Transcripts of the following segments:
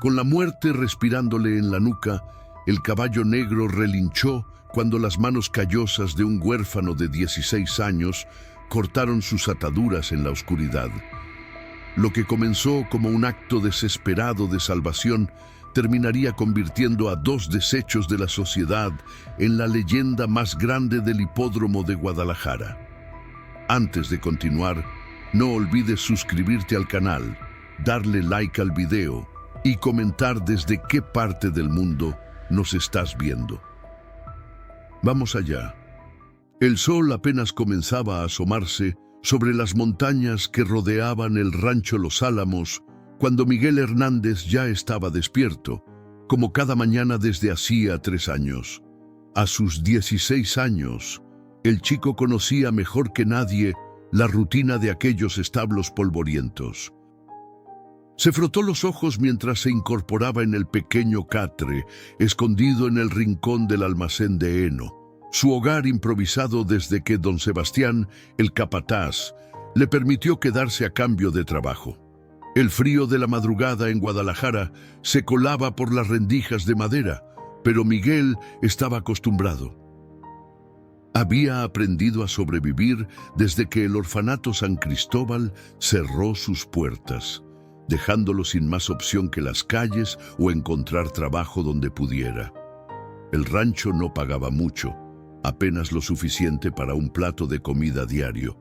Con la muerte respirándole en la nuca, el caballo negro relinchó cuando las manos callosas de un huérfano de 16 años cortaron sus ataduras en la oscuridad. Lo que comenzó como un acto desesperado de salvación terminaría convirtiendo a dos desechos de la sociedad en la leyenda más grande del hipódromo de Guadalajara. Antes de continuar, no olvides suscribirte al canal, darle like al video y comentar desde qué parte del mundo nos estás viendo. Vamos allá. El sol apenas comenzaba a asomarse sobre las montañas que rodeaban el rancho Los Álamos cuando Miguel Hernández ya estaba despierto, como cada mañana desde hacía 3 años. A sus 16 años, el chico conocía mejor que nadie la rutina de aquellos establos polvorientos. Se frotó los ojos mientras se incorporaba en el pequeño catre, escondido en el rincón del almacén de heno, su hogar improvisado desde que don Sebastián, el capataz, le permitió quedarse a cambio de trabajo. El frío de la madrugada en Guadalajara se colaba por las rendijas de madera, pero Miguel estaba acostumbrado. Había aprendido a sobrevivir desde que el orfanato San Cristóbal cerró sus puertas, dejándolo sin más opción que las calles o encontrar trabajo donde pudiera. El rancho no pagaba mucho, apenas lo suficiente para un plato de comida diario,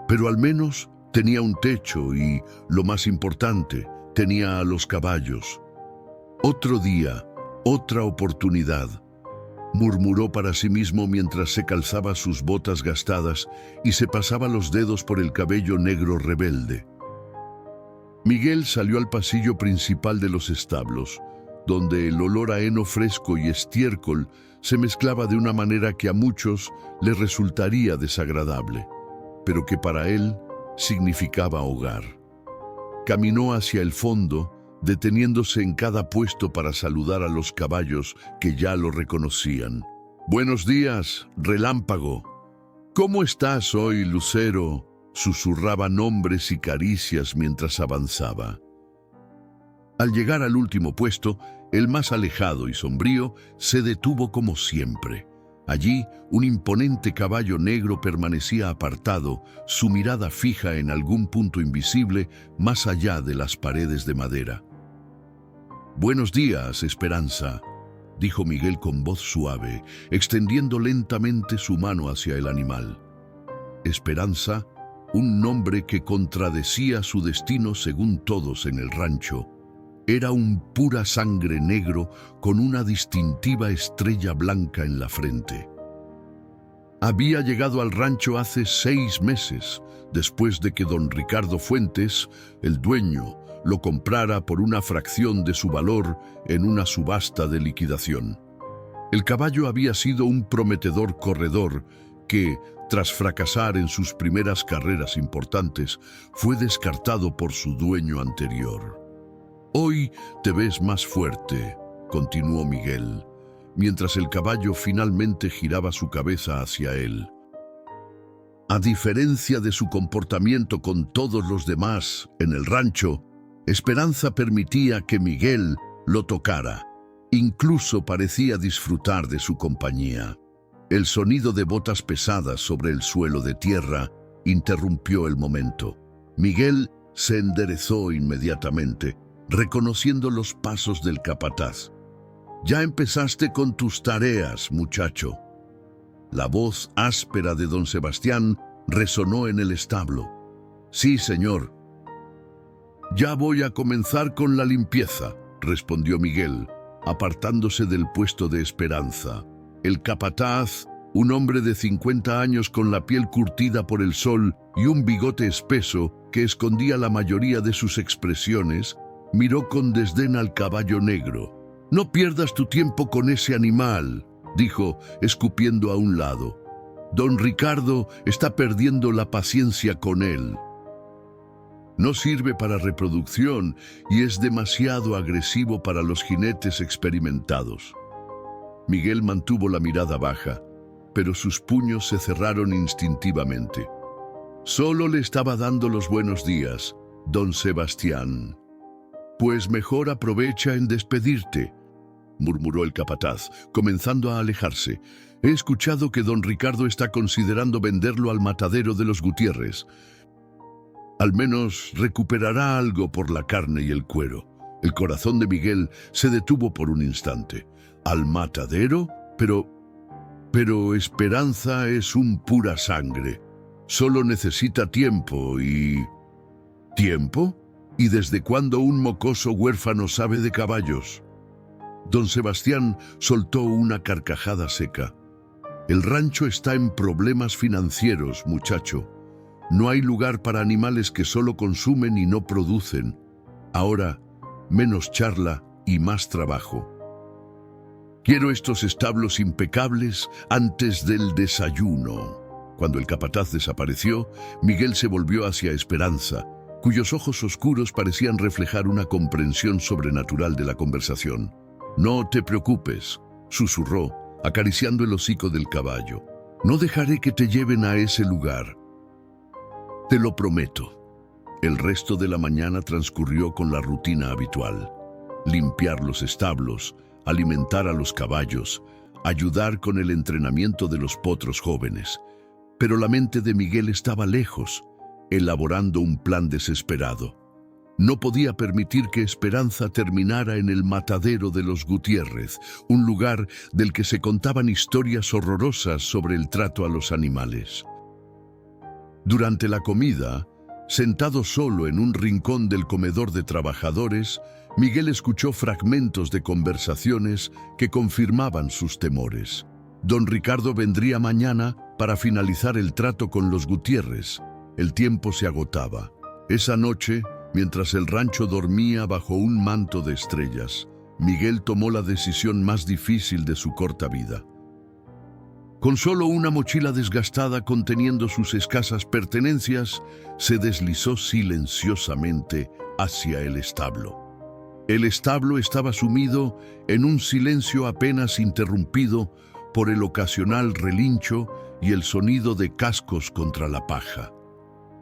pero al menos tenía un techo y, lo más importante, tenía a los caballos. Otro día, otra oportunidad, murmuró para sí mismo mientras se calzaba sus botas gastadas y se pasaba los dedos por el cabello negro rebelde. Miguel salió al pasillo principal de los establos, donde el olor a heno fresco y estiércol se mezclaba de una manera que a muchos les resultaría desagradable, pero que para él significaba hogar. Caminó hacia el fondo, deteniéndose en cada puesto para saludar a los caballos que ya lo reconocían. «Buenos días, Relámpago. ¿Cómo estás hoy, Lucero?», susurraba nombres y caricias mientras avanzaba. Al llegar al último puesto, el más alejado y sombrío, se detuvo como siempre. Allí, un imponente caballo negro permanecía apartado, su mirada fija en algún punto invisible más allá de las paredes de madera. «Buenos días, Esperanza», dijo Miguel con voz suave, extendiendo lentamente su mano hacia el animal. Esperanza, un nombre que contradecía su destino según todos en el rancho, era un pura sangre negro con una distintiva estrella blanca en la frente. Había llegado al rancho hace 6 meses, después de que don Ricardo Fuentes, el dueño, lo comprara por una fracción de su valor en una subasta de liquidación. El caballo había sido un prometedor corredor que, tras fracasar en sus primeras carreras importantes, fue descartado por su dueño anterior. «Hoy te ves más fuerte», continuó Miguel, mientras el caballo finalmente giraba su cabeza hacia él. A diferencia de su comportamiento con todos los demás en el rancho, Esperanza permitía que Miguel lo tocara. Incluso parecía disfrutar de su compañía. El sonido de botas pesadas sobre el suelo de tierra interrumpió el momento. Miguel se enderezó inmediatamente, reconociendo los pasos del capataz. «Ya empezaste con tus tareas, muchacho». La voz áspera de don Sebastián resonó en el establo. «Sí, señor». «Ya voy a comenzar con la limpieza», respondió Miguel, apartándose del puesto de Esperanza. El capataz, un hombre de 50 años con la piel curtida por el sol y un bigote espeso que escondía la mayoría de sus expresiones, miró con desdén al caballo negro. «No pierdas tu tiempo con ese animal», dijo, escupiendo a un lado. «Don Ricardo está perdiendo la paciencia con él. No sirve para reproducción y es demasiado agresivo para los jinetes experimentados». Miguel mantuvo la mirada baja, pero sus puños se cerraron instintivamente. Solo le estaba dando los buenos días, don Sebastián. Pues mejor aprovecha en despedirte, murmuró el capataz, comenzando a alejarse. He escuchado que don Ricardo está considerando venderlo al matadero de los Gutiérrez. Al menos recuperará algo por la carne y el cuero. El corazón de Miguel se detuvo por un instante. ¿Al matadero? Pero Esperanza es un pura sangre. Solo necesita tiempo y... ¿Tiempo? ¿Y desde cuándo un mocoso huérfano sabe de caballos? Don Sebastián soltó una carcajada seca. El rancho está en problemas financieros, muchacho. No hay lugar para animales que solo consumen y no producen. Ahora, menos charla y más trabajo. Quiero estos establos impecables antes del desayuno. Cuando el capataz desapareció, Miguel se volvió hacia Esperanza, cuyos ojos oscuros parecían reflejar una comprensión sobrenatural de la conversación. «No te preocupes», susurró, acariciando el hocico del caballo. «No dejaré que te lleven a ese lugar. Te lo prometo». El resto de la mañana transcurrió con la rutina habitual. Limpiar los establos, alimentar a los caballos, ayudar con el entrenamiento de los potros jóvenes. Pero la mente de Miguel estaba lejos, elaborando un plan desesperado. No podía permitir que Esperanza terminara en el matadero de los Gutiérrez, un lugar del que se contaban historias horrorosas sobre el trato a los animales. Durante la comida, sentado solo en un rincón del comedor de trabajadores, Miguel escuchó fragmentos de conversaciones que confirmaban sus temores. Don Ricardo vendría mañana para finalizar el trato con los Gutiérrez. El tiempo se agotaba. Esa noche, mientras el rancho dormía bajo un manto de estrellas, Miguel tomó la decisión más difícil de su corta vida. Con solo una mochila desgastada conteniendo sus escasas pertenencias, se deslizó silenciosamente hacia el establo. El establo estaba sumido en un silencio apenas interrumpido por el ocasional relincho y el sonido de cascos contra la paja.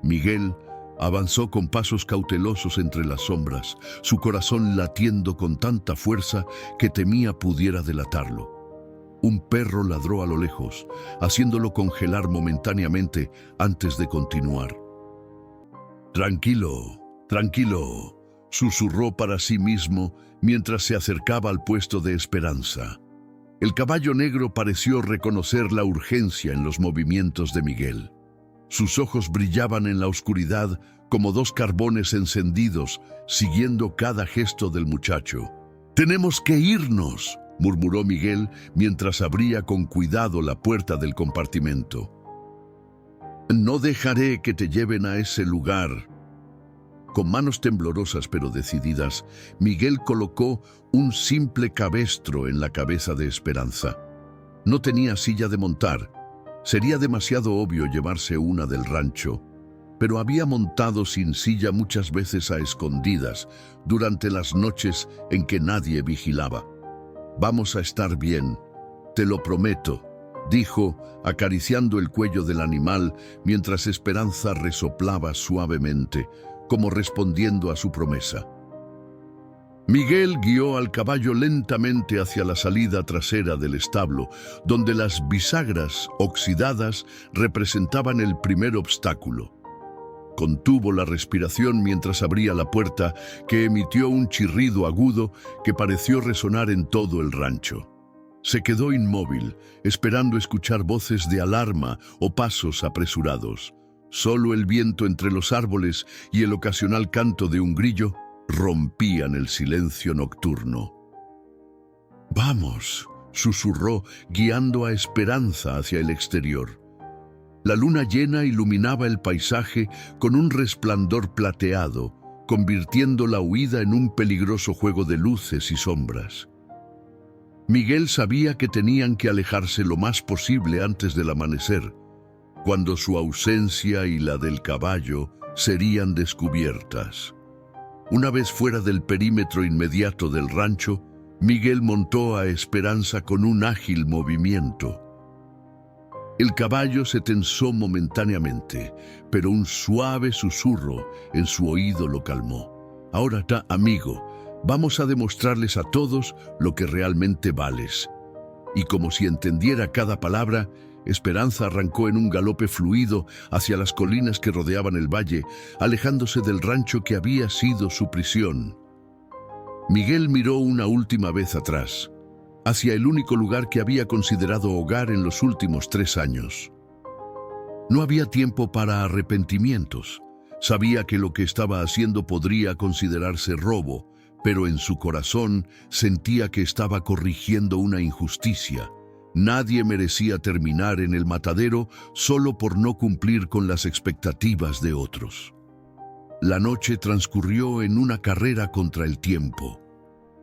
Miguel avanzó con pasos cautelosos entre las sombras, su corazón latiendo con tanta fuerza que temía pudiera delatarlo. Un perro ladró a lo lejos, haciéndolo congelar momentáneamente antes de continuar. «Tranquilo, tranquilo», susurró para sí mismo mientras se acercaba al puesto de Esperanza. El caballo negro pareció reconocer la urgencia en los movimientos de Miguel. Sus ojos brillaban en la oscuridad como dos carbones encendidos, siguiendo cada gesto del muchacho. «Tenemos que irnos», murmuró Miguel mientras abría con cuidado la puerta del compartimento. «No dejaré que te lleven a ese lugar». Con manos temblorosas pero decididas, Miguel colocó un simple cabestro en la cabeza de Esperanza. No tenía silla de montar. Sería demasiado obvio llevarse una del rancho, pero había montado sin silla muchas veces a escondidas durante las noches en que nadie vigilaba. «Vamos a estar bien, te lo prometo», dijo, acariciando el cuello del animal mientras Esperanza resoplaba suavemente, como respondiendo a su promesa. Miguel guió al caballo lentamente hacia la salida trasera del establo, donde las bisagras oxidadas representaban el primer obstáculo. Contuvo la respiración mientras abría la puerta, que emitió un chirrido agudo que pareció resonar en todo el rancho. Se quedó inmóvil, esperando escuchar voces de alarma o pasos apresurados. Solo el viento entre los árboles y el ocasional canto de un grillo rompían el silencio nocturno. «Vamos», susurró, guiando a Esperanza hacia el exterior. La luna llena iluminaba el paisaje con un resplandor plateado, convirtiendo la huida en un peligroso juego de luces y sombras. Miguel sabía que tenían que alejarse lo más posible antes del amanecer, cuando su ausencia y la del caballo serían descubiertas. Una vez fuera del perímetro inmediato del rancho, Miguel montó a Esperanza con un ágil movimiento. El caballo se tensó momentáneamente, pero un suave susurro en su oído lo calmó. «Ahora amigo, Vamos a demostrarles a todos lo que realmente vales. Y como si entendiera cada palabra, Esperanza arrancó en un galope fluido hacia las colinas que rodeaban el valle, alejándose del rancho que había sido su prisión. Miguel miró una última vez atrás, hacia el único lugar que había considerado hogar en los últimos 3 años. No había tiempo para arrepentimientos. Sabía que lo que estaba haciendo podría considerarse robo, pero en su corazón sentía que estaba corrigiendo una injusticia. Nadie merecía terminar en el matadero solo por no cumplir con las expectativas de otros. La noche transcurrió en una carrera contra el tiempo.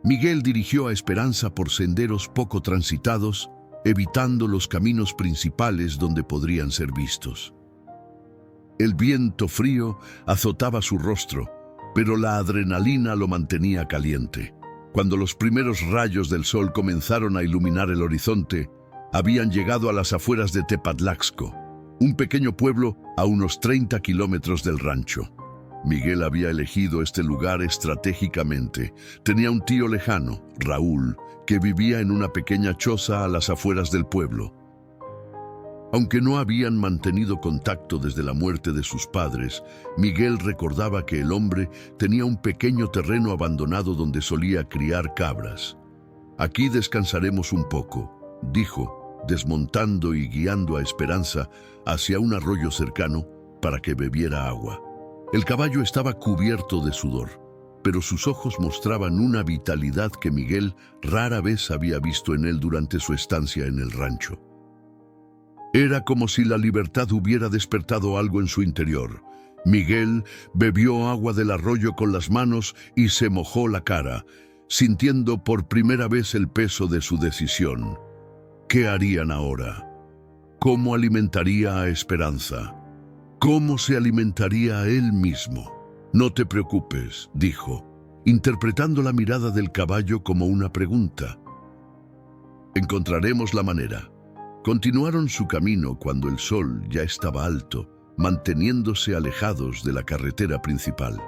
Miguel dirigió a Esperanza por senderos poco transitados, evitando los caminos principales donde podrían ser vistos. El viento frío azotaba su rostro, pero la adrenalina lo mantenía caliente. Cuando los primeros rayos del sol comenzaron a iluminar el horizonte, habían llegado a las afueras de Tepatlaxco, un pequeño pueblo a unos 30 kilómetros del rancho. Miguel había elegido este lugar estratégicamente. Tenía un tío lejano, Raúl, que vivía en una pequeña choza a las afueras del pueblo. Aunque no habían mantenido contacto desde la muerte de sus padres, Miguel recordaba que el hombre tenía un pequeño terreno abandonado donde solía criar cabras. «Aquí descansaremos un poco», dijo, desmontando y guiando a Esperanza hacia un arroyo cercano para que bebiera agua. El caballo estaba cubierto de sudor, pero sus ojos mostraban una vitalidad que Miguel rara vez había visto en él durante su estancia en el rancho. Era como si la libertad hubiera despertado algo en su interior. Miguel bebió agua del arroyo con las manos y se mojó la cara, sintiendo por primera vez el peso de su decisión. ¿Qué harían ahora? ¿Cómo alimentaría a Esperanza? ¿Cómo se alimentaría a él mismo? «No te preocupes», dijo, interpretando la mirada del caballo como una pregunta. «Encontraremos la manera». Continuaron su camino cuando el sol ya estaba alto, manteniéndose alejados de la carretera principal.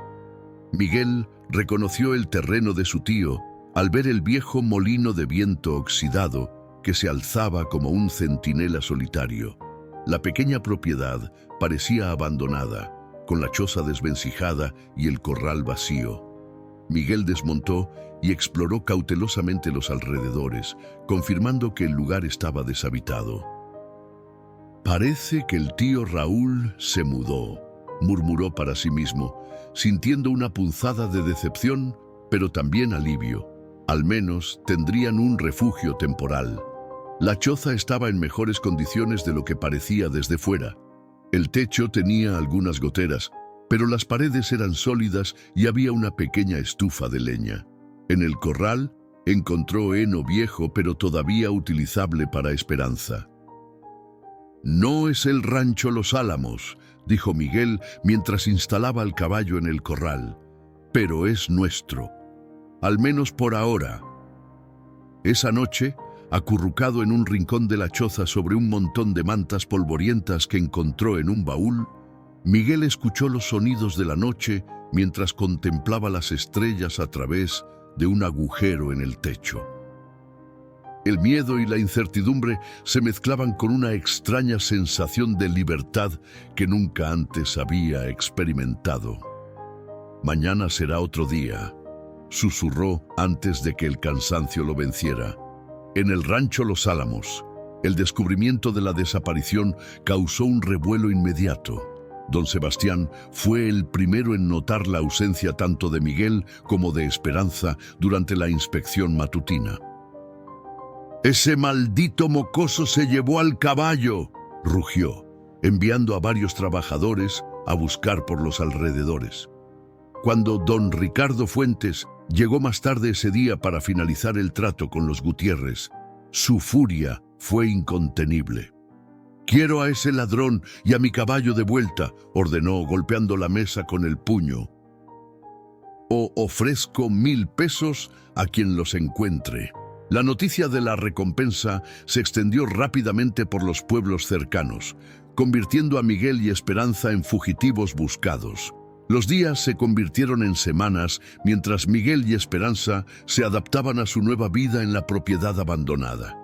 Miguel reconoció el terreno de su tío al ver el viejo molino de viento oxidado que se alzaba como un centinela solitario. La pequeña propiedad parecía abandonada, con la choza desvencijada y el corral vacío. Miguel desmontó y exploró cautelosamente los alrededores, confirmando que el lugar estaba deshabitado. «Parece que el tío Raúl se mudó», murmuró para sí mismo, sintiendo una punzada de decepción, pero también alivio. Al menos tendrían un refugio temporal. La choza estaba en mejores condiciones de lo que parecía desde fuera. El techo tenía algunas goteras, pero las paredes eran sólidas y había una pequeña estufa de leña. En el corral encontró heno viejo pero todavía utilizable para Esperanza. «No es el rancho Los Álamos», dijo Miguel mientras instalaba al caballo en el corral, «pero es nuestro, al menos por ahora». Esa noche, acurrucado en un rincón de la choza sobre un montón de mantas polvorientas que encontró en un baúl, Miguel escuchó los sonidos de la noche mientras contemplaba las estrellas a través de un agujero en el techo. El miedo y la incertidumbre se mezclaban con una extraña sensación de libertad que nunca antes había experimentado. «Mañana será otro día», susurró antes de que el cansancio lo venciera. En el rancho Los Álamos, el descubrimiento de la desaparición causó un revuelo inmediato. Don Sebastián fue el primero en notar la ausencia tanto de Miguel como de Esperanza durante la inspección matutina. «Ese maldito mocoso se llevó al caballo», rugió, enviando a varios trabajadores a buscar por los alrededores. Cuando don Ricardo Fuentes llegó más tarde ese día para finalizar el trato con los Gutiérrez, su furia fue incontenible. «Quiero a ese ladrón y a mi caballo de vuelta», ordenó golpeando la mesa con el puño. «O ofrezco 1000 pesos a quien los encuentre». La noticia de la recompensa se extendió rápidamente por los pueblos cercanos, convirtiendo a Miguel y Esperanza en fugitivos buscados. Los días se convirtieron en semanas mientras Miguel y Esperanza se adaptaban a su nueva vida en la propiedad abandonada.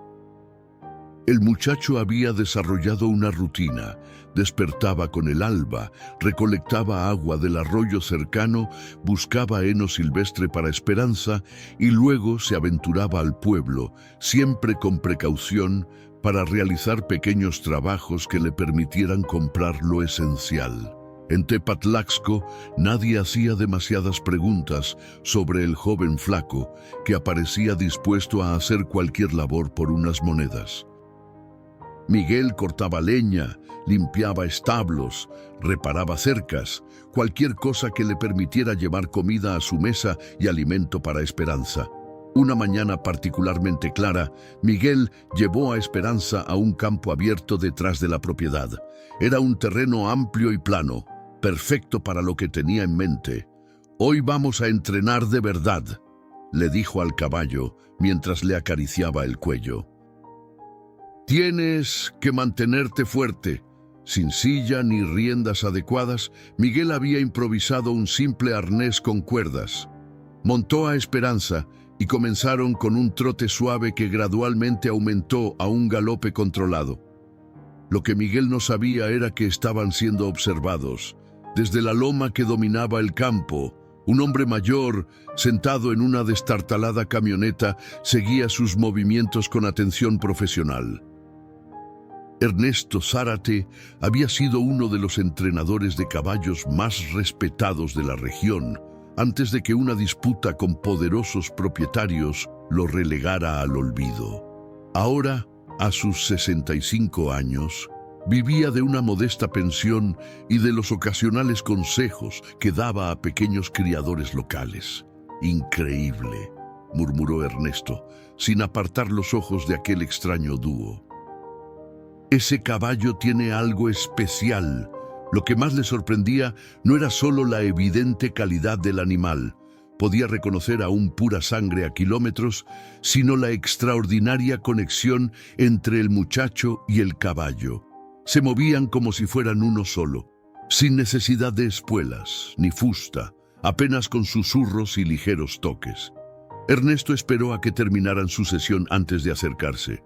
El muchacho había desarrollado una rutina. Despertaba con el alba, recolectaba agua del arroyo cercano, buscaba heno silvestre para Esperanza y luego se aventuraba al pueblo, siempre con precaución, para realizar pequeños trabajos que le permitieran comprar lo esencial. En Tepatlaxco nadie hacía demasiadas preguntas sobre el joven flaco que aparecía dispuesto a hacer cualquier labor por unas monedas. Miguel cortaba leña, limpiaba establos, reparaba cercas, cualquier cosa que le permitiera llevar comida a su mesa y alimento para Esperanza. Una mañana particularmente clara, Miguel llevó a Esperanza a un campo abierto detrás de la propiedad. Era un terreno amplio y plano, perfecto para lo que tenía en mente. «Hoy vamos a entrenar de verdad», le dijo al caballo mientras le acariciaba el cuello. «Tienes que mantenerte fuerte». Sin silla ni riendas adecuadas, Miguel había improvisado un simple arnés con cuerdas. Montó a Esperanza y comenzaron con un trote suave que gradualmente aumentó a un galope controlado. Lo que Miguel no sabía era que estaban siendo observados. Desde la loma que dominaba el campo, un hombre mayor, sentado en una destartalada camioneta, seguía sus movimientos con atención profesional. Ernesto Zárate había sido uno de los entrenadores de caballos más respetados de la región, antes de que una disputa con poderosos propietarios lo relegara al olvido. Ahora, a sus 65 años, vivía de una modesta pensión y de los ocasionales consejos que daba a pequeños criadores locales. «Increíble», murmuró Ernesto, sin apartar los ojos de aquel extraño dúo. «Ese caballo tiene algo especial». Lo que más le sorprendía no era solo la evidente calidad del animal, podía reconocer aún pura sangre a kilómetros, sino la extraordinaria conexión entre el muchacho y el caballo. Se movían como si fueran uno solo, sin necesidad de espuelas ni fusta, apenas con susurros y ligeros toques. Ernesto esperó a que terminaran su sesión antes de acercarse.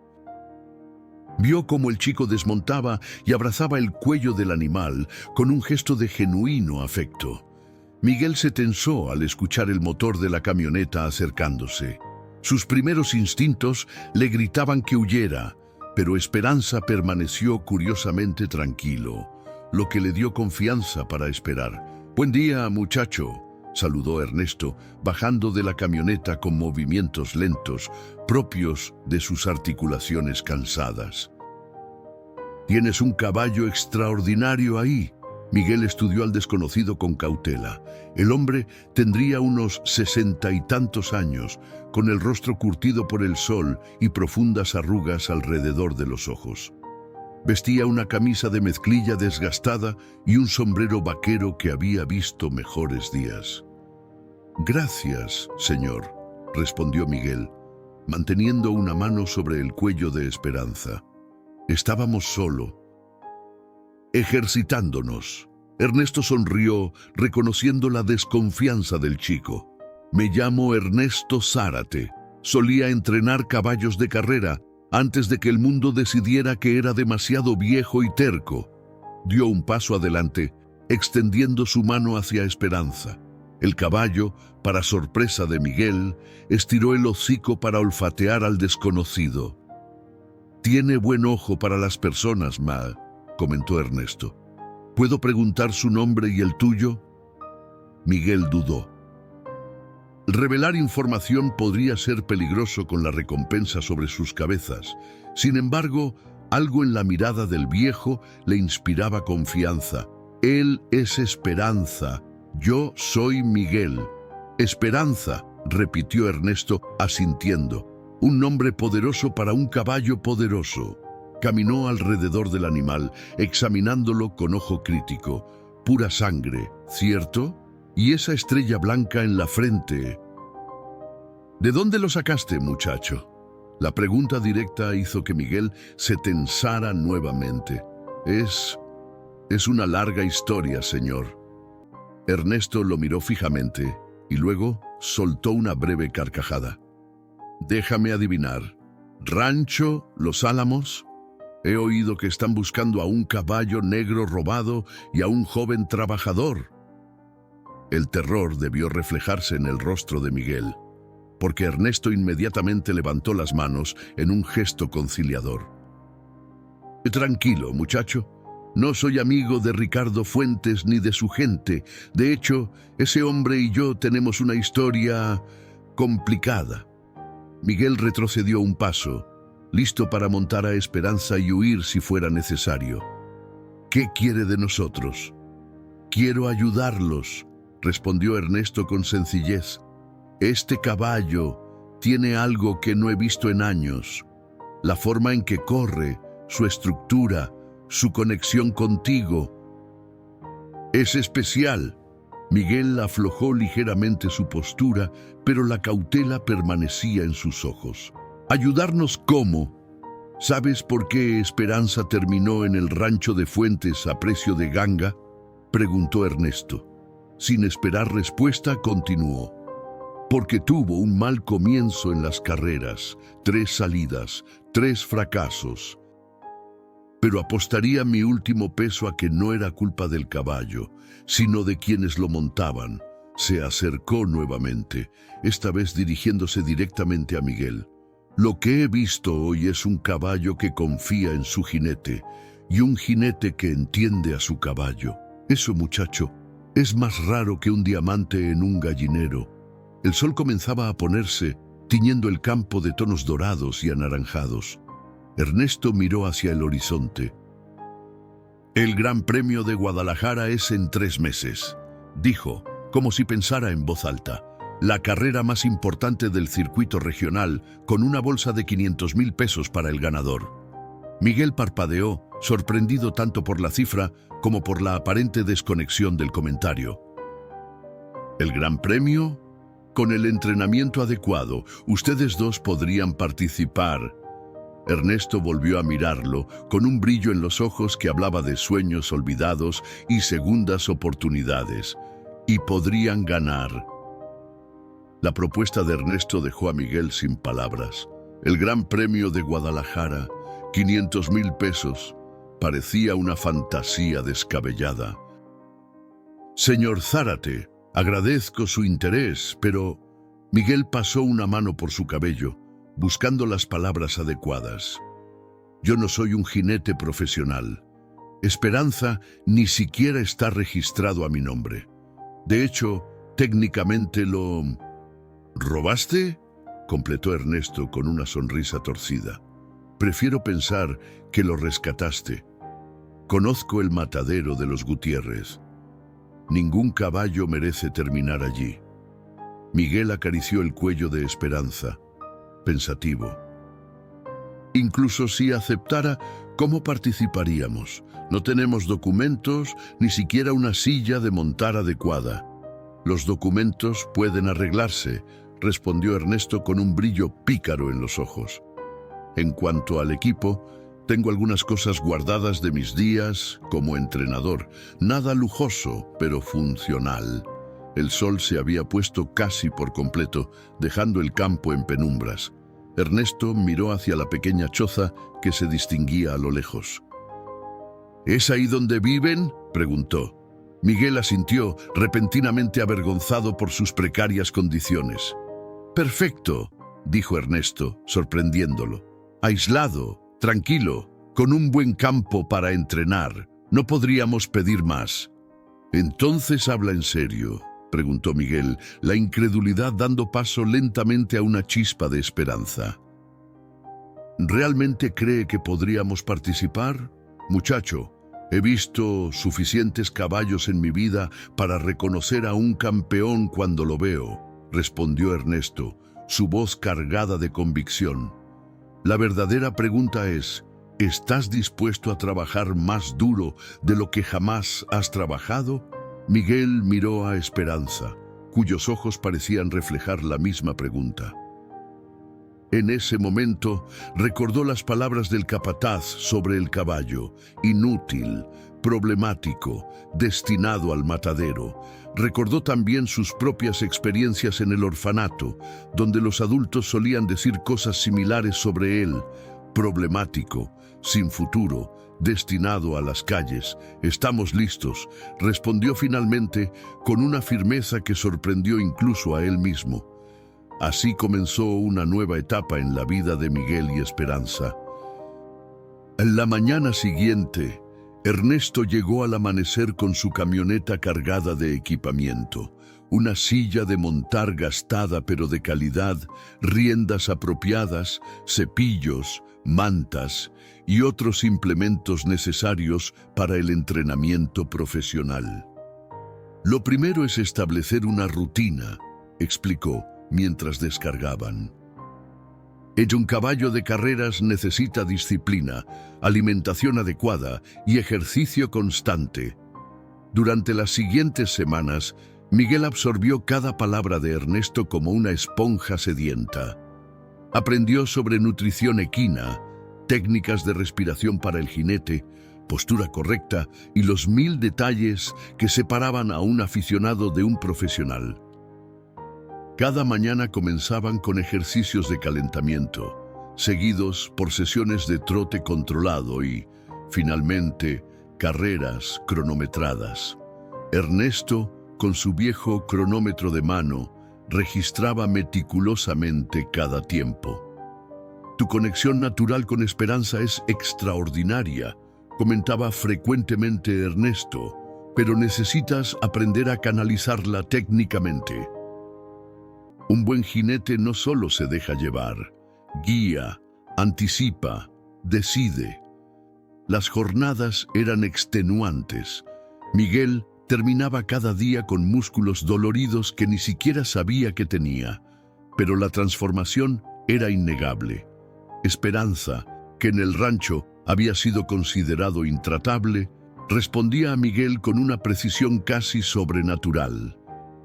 Vio cómo el chico desmontaba y abrazaba el cuello del animal con un gesto de genuino afecto. Miguel se tensó al escuchar el motor de la camioneta acercándose. Sus primeros instintos le gritaban que huyera, pero Esperanza permaneció curiosamente tranquilo, lo que le dio confianza para esperar. «Buen día, muchacho», saludó Ernesto, bajando de la camioneta con movimientos lentos, propios de sus articulaciones cansadas. «Tienes un caballo extraordinario ahí». Miguel estudió al desconocido con cautela. El hombre tendría unos 60 y tantos años, con el rostro curtido por el sol y profundas arrugas alrededor de los ojos. Vestía una camisa de mezclilla desgastada y un sombrero vaquero que había visto mejores días. «Gracias, señor», respondió Miguel, manteniendo una mano sobre el cuello de Esperanza. Estábamos solo, ejercitándonos. Ernesto sonrió, reconociendo la desconfianza del chico. «Me llamo Ernesto Zárate. Solía entrenar caballos de carrera antes de que el mundo decidiera que era demasiado viejo y terco». Dio un paso adelante, extendiendo su mano hacia Esperanza. El caballo, para sorpresa de Miguel, estiró el hocico para olfatear al desconocido. «Tiene buen ojo para las personas, Ma», comentó Ernesto. «¿Puedo preguntar su nombre y el tuyo?» Miguel dudó. Revelar información podría ser peligroso con la recompensa sobre sus cabezas. Sin embargo, algo en la mirada del viejo le inspiraba confianza. «Él es Esperanza. Yo soy Miguel». «Esperanza», repitió Ernesto, asintiendo. «Un nombre poderoso para un caballo poderoso». Caminó alrededor del animal, examinándolo con ojo crítico. «Pura sangre, ¿cierto? Y esa estrella blanca en la frente». «¿De dónde lo sacaste, muchacho?» La pregunta directa hizo que Miguel se tensara nuevamente. Es una larga historia, señor». Ernesto lo miró fijamente y luego soltó una breve carcajada. Déjame adivinar. ¿Rancho Los Álamos? He oído que están buscando a un caballo negro robado y a un joven trabajador. El terror debió reflejarse en el rostro de Miguel, porque Ernesto inmediatamente levantó las manos en un gesto conciliador. Tranquilo, muchacho. No soy amigo de Ricardo Fuentes ni de su gente. De hecho, ese hombre y yo tenemos una historia complicada. Miguel retrocedió un paso, listo para montar a Esperanza y huir si fuera necesario. ¿Qué quiere de nosotros? Quiero ayudarlos, respondió Ernesto con sencillez. Este caballo tiene algo que no he visto en años. La forma en que corre, su estructura, su conexión contigo. Es especial. Miguel aflojó ligeramente su postura, pero la cautela permanecía en sus ojos. ¿Ayudarnos cómo? ¿Sabes por qué Esperanza terminó en el rancho de Fuentes a precio de ganga? Preguntó Ernesto. Sin esperar respuesta, continuó. Porque tuvo un mal comienzo en las carreras, 3 salidas, 3 fracasos. Pero apostaría mi último peso a que no era culpa del caballo, sino de quienes lo montaban. Se acercó nuevamente, esta vez dirigiéndose directamente a Miguel. Lo que he visto hoy es un caballo que confía en su jinete, y un jinete que entiende a su caballo. Eso, muchacho, es más raro que un diamante en un gallinero. El sol comenzaba a ponerse, tiñendo el campo de tonos dorados y anaranjados. Ernesto miró hacia el horizonte. El Gran Premio de Guadalajara es en 3 meses, dijo, como si pensara en voz alta. La carrera más importante del circuito regional, con una bolsa de 500,000 pesos para el ganador. Miguel parpadeó, sorprendido tanto por la cifra como por la aparente desconexión del comentario. ¿El Gran Premio? Con el entrenamiento adecuado, ustedes dos podrían participar. Ernesto volvió a mirarlo, con un brillo en los ojos que hablaba de sueños olvidados y segundas oportunidades. Y podrían ganar. La propuesta de Ernesto dejó a Miguel sin palabras. El Gran Premio de Guadalajara, 500,000 pesos, parecía una fantasía descabellada. Señor Zárate, agradezco su interés, pero... Miguel pasó una mano por su cabello, buscando las palabras adecuadas. Yo no soy un jinete profesional. Esperanza ni siquiera está registrado a mi nombre. De hecho, técnicamente lo... ¿Robaste? Completó Ernesto con una sonrisa torcida. Prefiero pensar que lo rescataste. Conozco el matadero de los Gutiérrez. Ningún caballo merece terminar allí. Miguel acarició el cuello de Esperanza, pensativo. Incluso si aceptara, ¿cómo participaríamos? No tenemos documentos, ni siquiera una silla de montar adecuada. Los documentos pueden arreglarse, respondió Ernesto con un brillo pícaro en los ojos. En cuanto al equipo, tengo algunas cosas guardadas de mis días como entrenador. Nada lujoso, pero funcional. El sol se había puesto casi por completo, dejando el campo en penumbras. Ernesto miró hacia la pequeña choza que se distinguía a lo lejos. ¿Es ahí donde viven?, preguntó. Miguel asintió, repentinamente avergonzado por sus precarias condiciones. Perfecto, dijo Ernesto, sorprendiéndolo. Aislado, tranquilo, con un buen campo para entrenar. No podríamos pedir más. ¿Entonces habla en serio?, preguntó Miguel, la incredulidad dando paso lentamente a una chispa de esperanza. ¿Realmente cree que podríamos participar? Muchacho, he visto suficientes caballos en mi vida para reconocer a un campeón cuando lo veo, respondió Ernesto, su voz cargada de convicción. La verdadera pregunta es, ¿estás dispuesto a trabajar más duro de lo que jamás has trabajado? Miguel miró a Esperanza, cuyos ojos parecían reflejar la misma pregunta. En ese momento recordó las palabras del capataz sobre el caballo. Inútil, problemático, destinado al matadero. Recordó también sus propias experiencias en el orfanato, donde los adultos solían decir cosas similares sobre él. Problemático, sin futuro, destinado a las calles. Estamos listos, respondió finalmente con una firmeza que sorprendió incluso a él mismo. Así comenzó una nueva etapa en la vida de Miguel y Esperanza. En la mañana siguiente, Ernesto llegó al amanecer con su camioneta cargada de equipamiento, una silla de montar gastada pero de calidad, riendas apropiadas, cepillos, mantas y otros implementos necesarios para el entrenamiento profesional. Lo primero es establecer una rutina, explicó mientras descargaban. Un caballo de carreras necesita disciplina, alimentación adecuada y ejercicio constante. Durante las siguientes semanas, Miguel absorbió cada palabra de Ernesto como una esponja sedienta. Aprendió sobre nutrición equina, técnicas de respiración para el jinete, postura correcta y los 1000 detalles que separaban a un aficionado de un profesional. Cada mañana comenzaban con ejercicios de calentamiento, seguidos por sesiones de trote controlado y, finalmente, carreras cronometradas. Ernesto, con su viejo cronómetro de mano, registraba meticulosamente cada tiempo. Tu conexión natural con Esperanza es extraordinaria, comentaba frecuentemente Ernesto, pero necesitas aprender a canalizarla técnicamente. Un buen jinete no solo se deja llevar, guía, anticipa, decide. Las jornadas eran extenuantes. Miguel terminaba cada día con músculos doloridos que ni siquiera sabía que tenía, pero la transformación era innegable. Esperanza, que en el rancho había sido considerado intratable, respondía a Miguel con una precisión casi sobrenatural.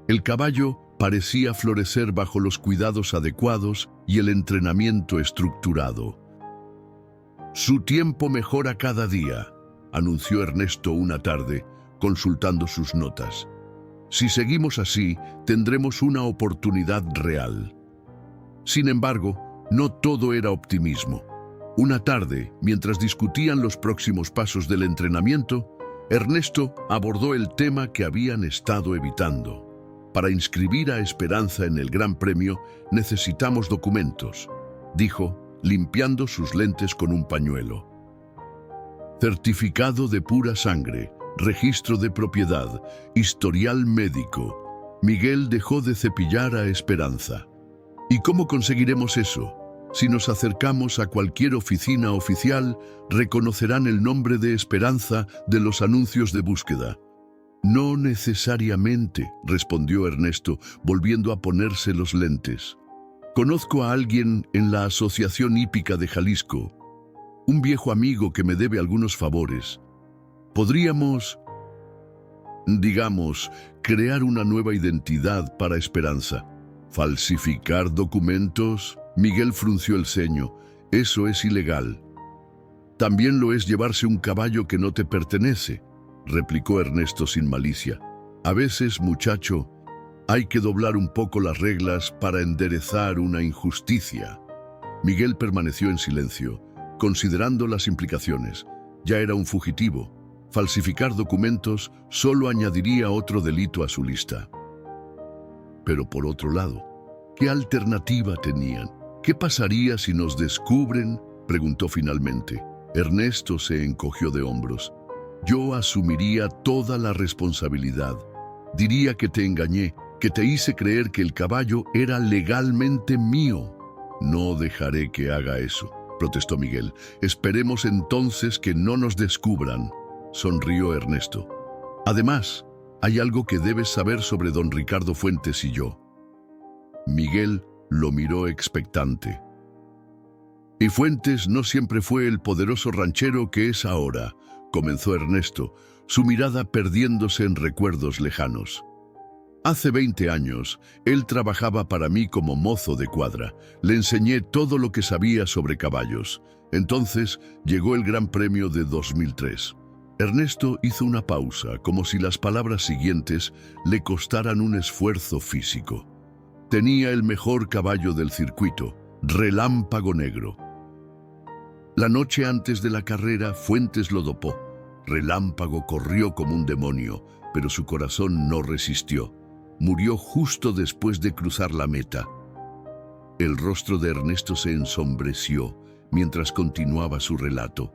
El caballo parecía florecer bajo los cuidados adecuados y el entrenamiento estructurado. Su tiempo mejora cada día, anunció Ernesto una tarde, consultando sus notas. Si seguimos así, tendremos una oportunidad real. Sin embargo, no todo era optimismo. Una tarde, mientras discutían los próximos pasos del entrenamiento, Ernesto abordó el tema que habían estado evitando. Para inscribir a Esperanza en el Gran Premio necesitamos documentos, dijo, limpiando sus lentes con un pañuelo. Certificado de pura sangre, registro de propiedad, historial médico. Miguel dejó de cepillar a Esperanza. ¿Y cómo conseguiremos eso? Si nos acercamos a cualquier oficina oficial, reconocerán el nombre de Esperanza de los anuncios de búsqueda. No necesariamente, respondió Ernesto, volviendo a ponerse los lentes. Conozco a alguien en la Asociación Hípica de Jalisco, un viejo amigo que me debe algunos favores. Podríamos, digamos, crear una nueva identidad para Esperanza. ¿Falsificar documentos? Miguel frunció el ceño. Eso es ilegal. También lo es llevarse un caballo que no te pertenece, replicó Ernesto sin malicia. A veces, muchacho, hay que doblar un poco las reglas para enderezar una injusticia. Miguel permaneció en silencio, considerando las implicaciones. Ya era un fugitivo. Falsificar documentos solo añadiría otro delito a su lista. Pero por otro lado, ¿qué alternativa tenían? ¿Qué pasaría si nos descubren?, preguntó finalmente. Ernesto se encogió de hombros. Yo asumiría toda la responsabilidad. Diría que te engañé, que te hice creer que el caballo era legalmente mío. No dejaré que haga eso, protestó Miguel. Esperemos entonces que no nos descubran, sonrió Ernesto. Además, hay algo que debes saber sobre don Ricardo Fuentes y yo. Miguel lo miró expectante. Y Fuentes no siempre fue el poderoso ranchero que es ahora, comenzó Ernesto, su mirada perdiéndose en recuerdos lejanos. Hace 20 años, él trabajaba para mí como mozo de cuadra. Le enseñé todo lo que sabía sobre caballos. Entonces llegó el Gran Premio de 2003. Ernesto hizo una pausa, como si las palabras siguientes le costaran un esfuerzo físico. Tenía el mejor caballo del circuito, Relámpago Negro. La noche antes de la carrera, Fuentes lo dopó. Relámpago corrió como un demonio, pero su corazón no resistió. Murió justo después de cruzar la meta. El rostro de Ernesto se ensombreció mientras continuaba su relato.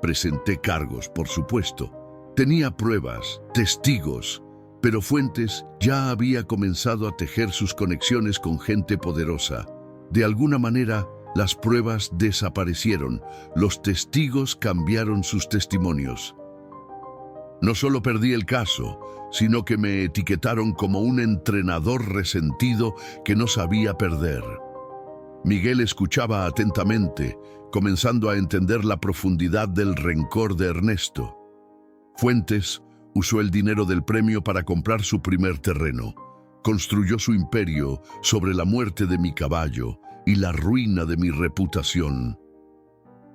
Presenté cargos, por supuesto. Tenía pruebas, testigos, pero Fuentes ya había comenzado a tejer sus conexiones con gente poderosa. De alguna manera, las pruebas desaparecieron. Los testigos cambiaron sus testimonios. No solo perdí el caso, sino que me etiquetaron como un entrenador resentido que no sabía perder. Miguel escuchaba atentamente, comenzando a entender la profundidad del rencor de Ernesto. Fuentes usó el dinero del premio para comprar su primer terreno. Construyó su imperio sobre la muerte de mi caballo y la ruina de mi reputación.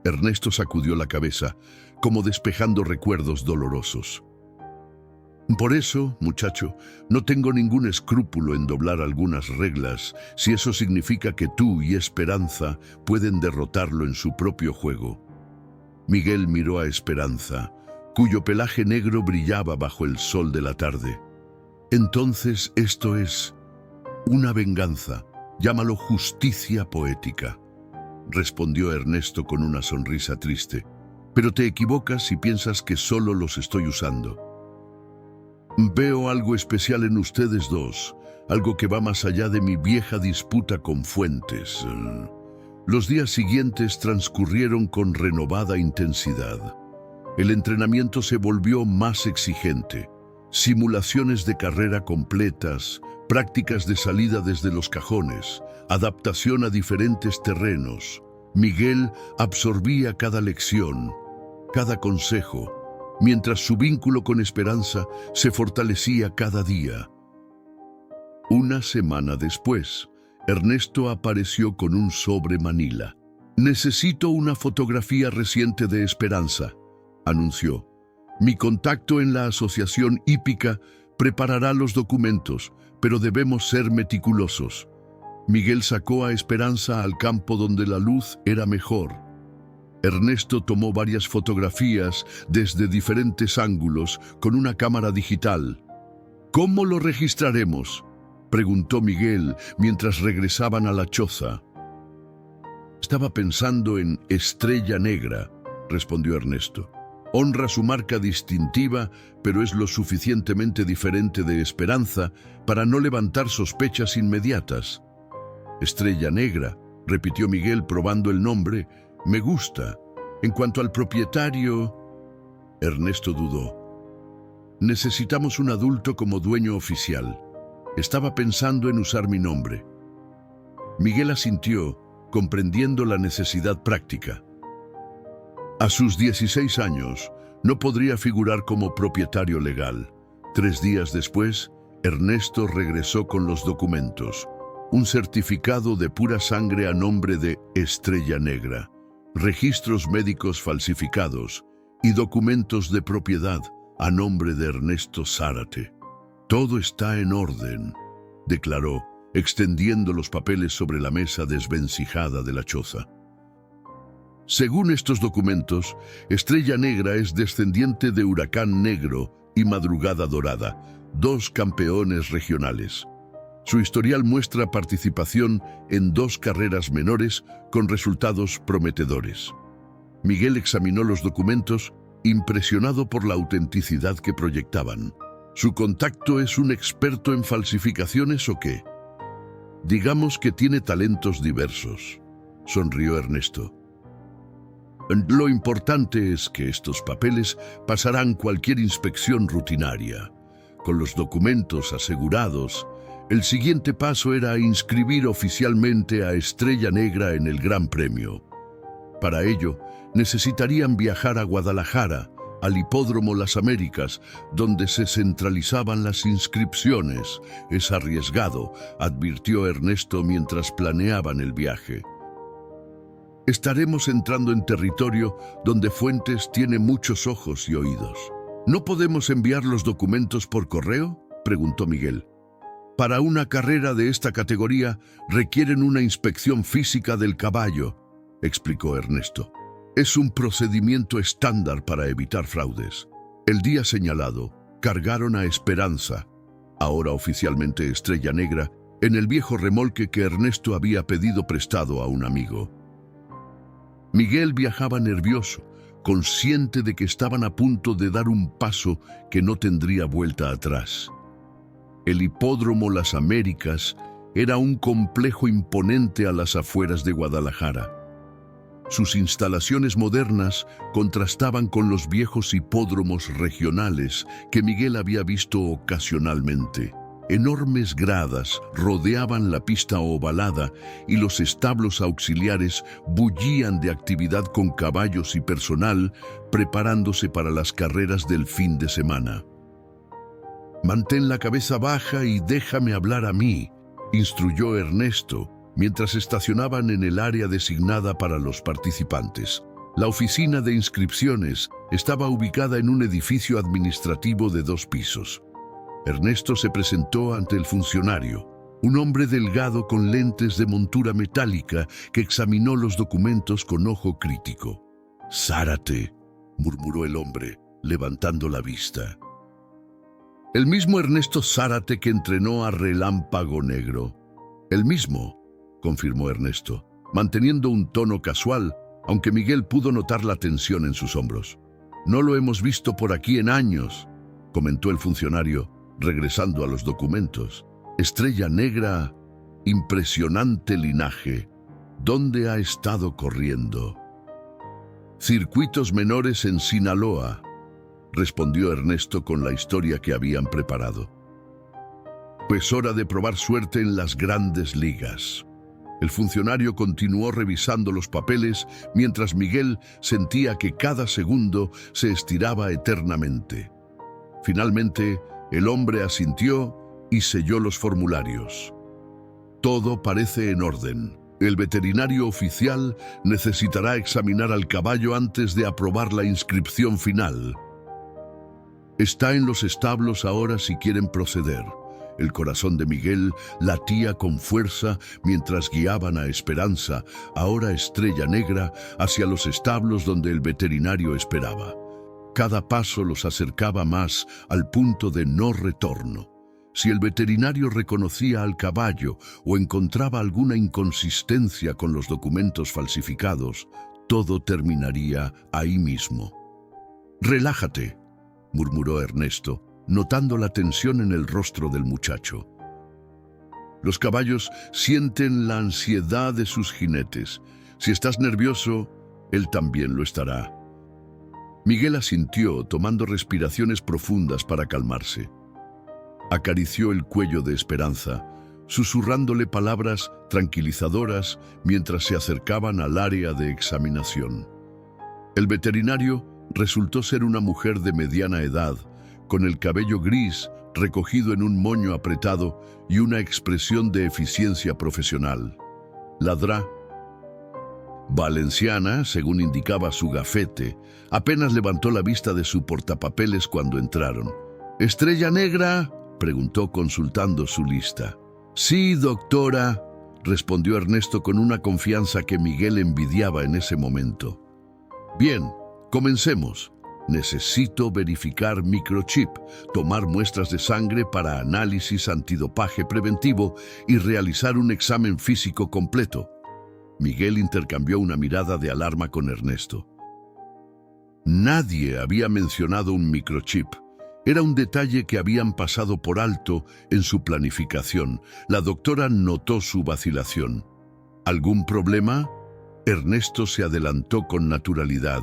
Ernesto sacudió la cabeza, como despejando recuerdos dolorosos. Por eso, muchacho, no tengo ningún escrúpulo en doblar algunas reglas, si eso significa que tú y Esperanza pueden derrotarlo en su propio juego. Miguel miró a Esperanza, cuyo pelaje negro brillaba bajo el sol de la tarde. Entonces esto es una venganza, llámalo justicia poética, respondió Ernesto con una sonrisa triste. Pero te equivocas si piensas que solo los estoy usando. Veo algo especial en ustedes dos, algo que va más allá de mi vieja disputa con Fuentes. Los días siguientes transcurrieron con renovada intensidad. El entrenamiento se volvió más exigente. Simulaciones de carrera completas, prácticas de salida desde los cajones, adaptación a diferentes terrenos. Miguel absorbía cada lección, cada consejo, mientras su vínculo con Esperanza se fortalecía cada día. Una semana después, Ernesto apareció con un sobre Manila. «Necesito una fotografía reciente de Esperanza», anunció. «Mi contacto en la asociación hípica preparará los documentos, pero debemos ser meticulosos». Miguel sacó a Esperanza al campo donde la luz era mejor. Ernesto tomó varias fotografías desde diferentes ángulos con una cámara digital. «¿Cómo lo registraremos?», preguntó Miguel mientras regresaban a la choza. «Estaba pensando en Estrella Negra», respondió Ernesto. «Honra su marca distintiva, pero es lo suficientemente diferente de Esperanza para no levantar sospechas inmediatas». «Estrella Negra», repitió Miguel probando el nombre. «Me gusta. En cuanto al propietario...» Ernesto dudó. «Necesitamos un adulto como dueño oficial. Estaba pensando en usar mi nombre». Miguel asintió, comprendiendo la necesidad práctica. A sus 16 años, no podría figurar como propietario legal. 3 días después, Ernesto regresó con los documentos. Un certificado de pura sangre a nombre de Estrella Negra, registros médicos falsificados y documentos de propiedad a nombre de Ernesto Zárate. «Todo está en orden», declaró, extendiendo los papeles sobre la mesa desvencijada de la choza. Según estos documentos, Estrella Negra es descendiente de Huracán Negro y Madrugada Dorada, 2 campeones regionales. Su historial muestra participación en 2 carreras menores con resultados prometedores. Miguel examinó los documentos, impresionado por la autenticidad que proyectaban. ¿Su contacto es un experto en falsificaciones o qué? «Digamos que tiene talentos diversos», sonrió Ernesto. «Lo importante es que estos papeles pasarán cualquier inspección rutinaria. Con los documentos asegurados, el siguiente paso era inscribir oficialmente a Estrella Negra en el Gran Premio. Para ello, necesitarían viajar a Guadalajara, al Hipódromo Las Américas, donde se centralizaban las inscripciones. «Es arriesgado», advirtió Ernesto mientras planeaban el viaje. Estaremos entrando en territorio donde Fuentes tiene muchos ojos y oídos. ¿No podemos enviar los documentos por correo?, preguntó Miguel. Para una carrera de esta categoría requieren una inspección física del caballo, explicó Ernesto. Es un procedimiento estándar para evitar fraudes. El día señalado, cargaron a Esperanza, ahora oficialmente Estrella Negra, en el viejo remolque que Ernesto había pedido prestado a un amigo. Miguel viajaba nervioso, consciente de que estaban a punto de dar un paso que no tendría vuelta atrás. El hipódromo Las Américas era un complejo imponente a las afueras de Guadalajara. Sus instalaciones modernas contrastaban con los viejos hipódromos regionales que Miguel había visto ocasionalmente. Enormes gradas rodeaban la pista ovalada y los establos auxiliares bullían de actividad con caballos y personal preparándose para las carreras del fin de semana. «Mantén la cabeza baja y déjame hablar a mí», instruyó Ernesto, mientras estacionaban en el área designada para los participantes. La oficina de inscripciones estaba ubicada en un edificio administrativo de 2 pisos. Ernesto se presentó ante el funcionario, un hombre delgado con lentes de montura metálica que examinó los documentos con ojo crítico. «Zárate», murmuró el hombre, levantando la vista. «El mismo Ernesto Zárate que entrenó a Relámpago Negro». «El mismo», confirmó Ernesto, manteniendo un tono casual, aunque Miguel pudo notar la tensión en sus hombros. «No lo hemos visto por aquí en años», comentó el funcionario, regresando a los documentos. «Estrella Negra, impresionante linaje. ¿Dónde ha estado corriendo?» «Circuitos menores en Sinaloa», respondió Ernesto con la historia que habían preparado. «Pues hora de probar suerte en las grandes ligas». El funcionario continuó revisando los papeles mientras Miguel sentía que cada segundo se estiraba eternamente. Finalmente, el hombre asintió y selló los formularios. «Todo parece en orden. El veterinario oficial necesitará examinar al caballo antes de aprobar la inscripción final. Está en los establos ahora si quieren proceder». El corazón de Miguel latía con fuerza mientras guiaban a Esperanza, ahora Estrella Negra, hacia los establos donde el veterinario esperaba. Cada paso los acercaba más al punto de no retorno. Si el veterinario reconocía al caballo o encontraba alguna inconsistencia con los documentos falsificados, todo terminaría ahí mismo. «Relájate», murmuró Ernesto, notando la tensión en el rostro del muchacho. «Los caballos sienten la ansiedad de sus jinetes. Si estás nervioso, él también lo estará». Miguel asintió, tomando respiraciones profundas para calmarse. Acarició el cuello de Esperanza, susurrándole palabras tranquilizadoras mientras se acercaban al área de examinación. El veterinario resultó ser una mujer de mediana edad, con el cabello gris recogido en un moño apretado y una expresión de eficiencia profesional. «Ladrá». Valenciana, según indicaba su gafete, apenas levantó la vista de su portapapeles cuando entraron. «¿Estrella Negra?», preguntó consultando su lista. «Sí, doctora», respondió Ernesto con una confianza que Miguel envidiaba en ese momento. «Bien, comencemos. Necesito verificar microchip, tomar muestras de sangre para análisis antidopaje preventivo y realizar un examen físico completo». Miguel intercambió una mirada de alarma con Ernesto. Nadie había mencionado un microchip. Era un detalle que habían pasado por alto en su planificación. La doctora notó su vacilación. «¿Algún problema?». Ernesto se adelantó con naturalidad.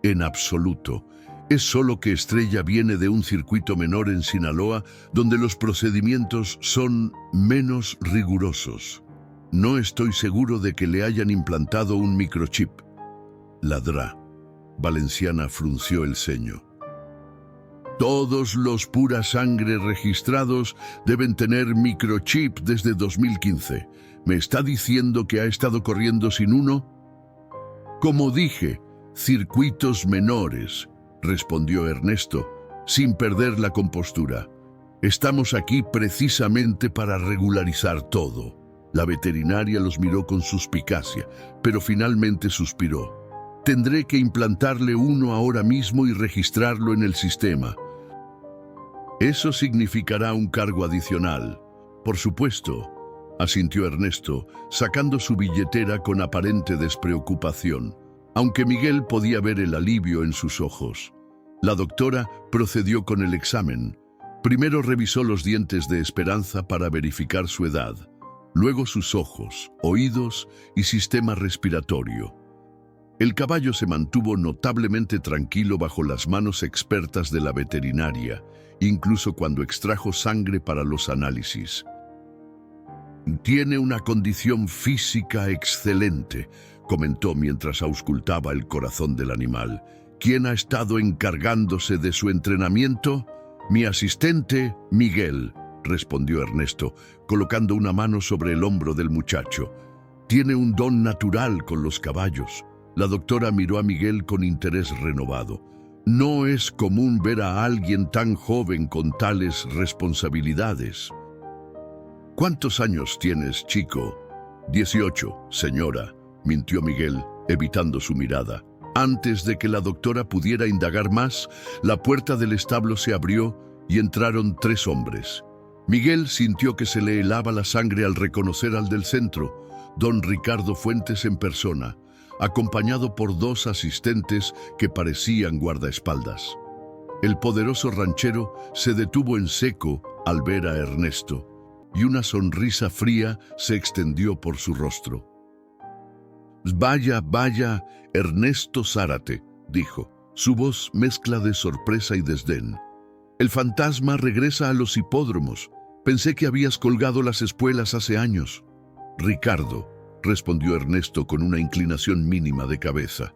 «En absoluto. Es solo que Estrella viene de un circuito menor en Sinaloa donde los procedimientos son menos rigurosos. No estoy seguro de que le hayan implantado un microchip». «Ladrá». Valenciana frunció el ceño. «Todos los pura sangre registrados deben tener microchip desde 2015. ¿Me está diciendo que ha estado corriendo sin uno?». Como dije, circuitos menores, respondió Ernesto, sin perder la compostura. Estamos aquí precisamente para regularizar todo. La veterinaria los miró con suspicacia, pero finalmente suspiró. Tendré que implantarle uno ahora mismo y registrarlo en el sistema. Eso significará un cargo adicional. Por supuesto, asintió Ernesto, sacando su billetera con aparente despreocupación, aunque Miguel podía ver el alivio en sus ojos. La doctora procedió con el examen. Primero revisó los dientes de Esperanza para verificar su edad, luego sus ojos, oídos y sistema respiratorio. El caballo se mantuvo notablemente tranquilo bajo las manos expertas de la veterinaria, incluso cuando extrajo sangre para los análisis. Tiene una condición física excelente, comentó mientras auscultaba el corazón del animal. ¿Quién ha estado encargándose de su entrenamiento? Mi asistente, Miguel, respondió Ernesto, colocando una mano sobre el hombro del muchacho. Tiene un don natural con los caballos. La doctora miró a Miguel con interés renovado. No es común ver a alguien tan joven con tales responsabilidades. ¿Cuántos años tienes, chico? 18, señora, mintió Miguel, evitando su mirada. Antes de que la doctora pudiera indagar más, la puerta del establo se abrió y entraron 3 hombres. Miguel sintió que se le helaba la sangre al reconocer al del centro, don Ricardo Fuentes en persona, acompañado por 2 asistentes que parecían guardaespaldas. El poderoso ranchero se detuvo en seco al ver a Ernesto, y una sonrisa fría se extendió por su rostro. «Vaya, vaya, Ernesto Zárate», dijo, su voz mezcla de sorpresa y desdén. «El fantasma regresa a los hipódromos. Pensé que habías colgado las espuelas hace años». «Ricardo», respondió Ernesto con una inclinación mínima de cabeza.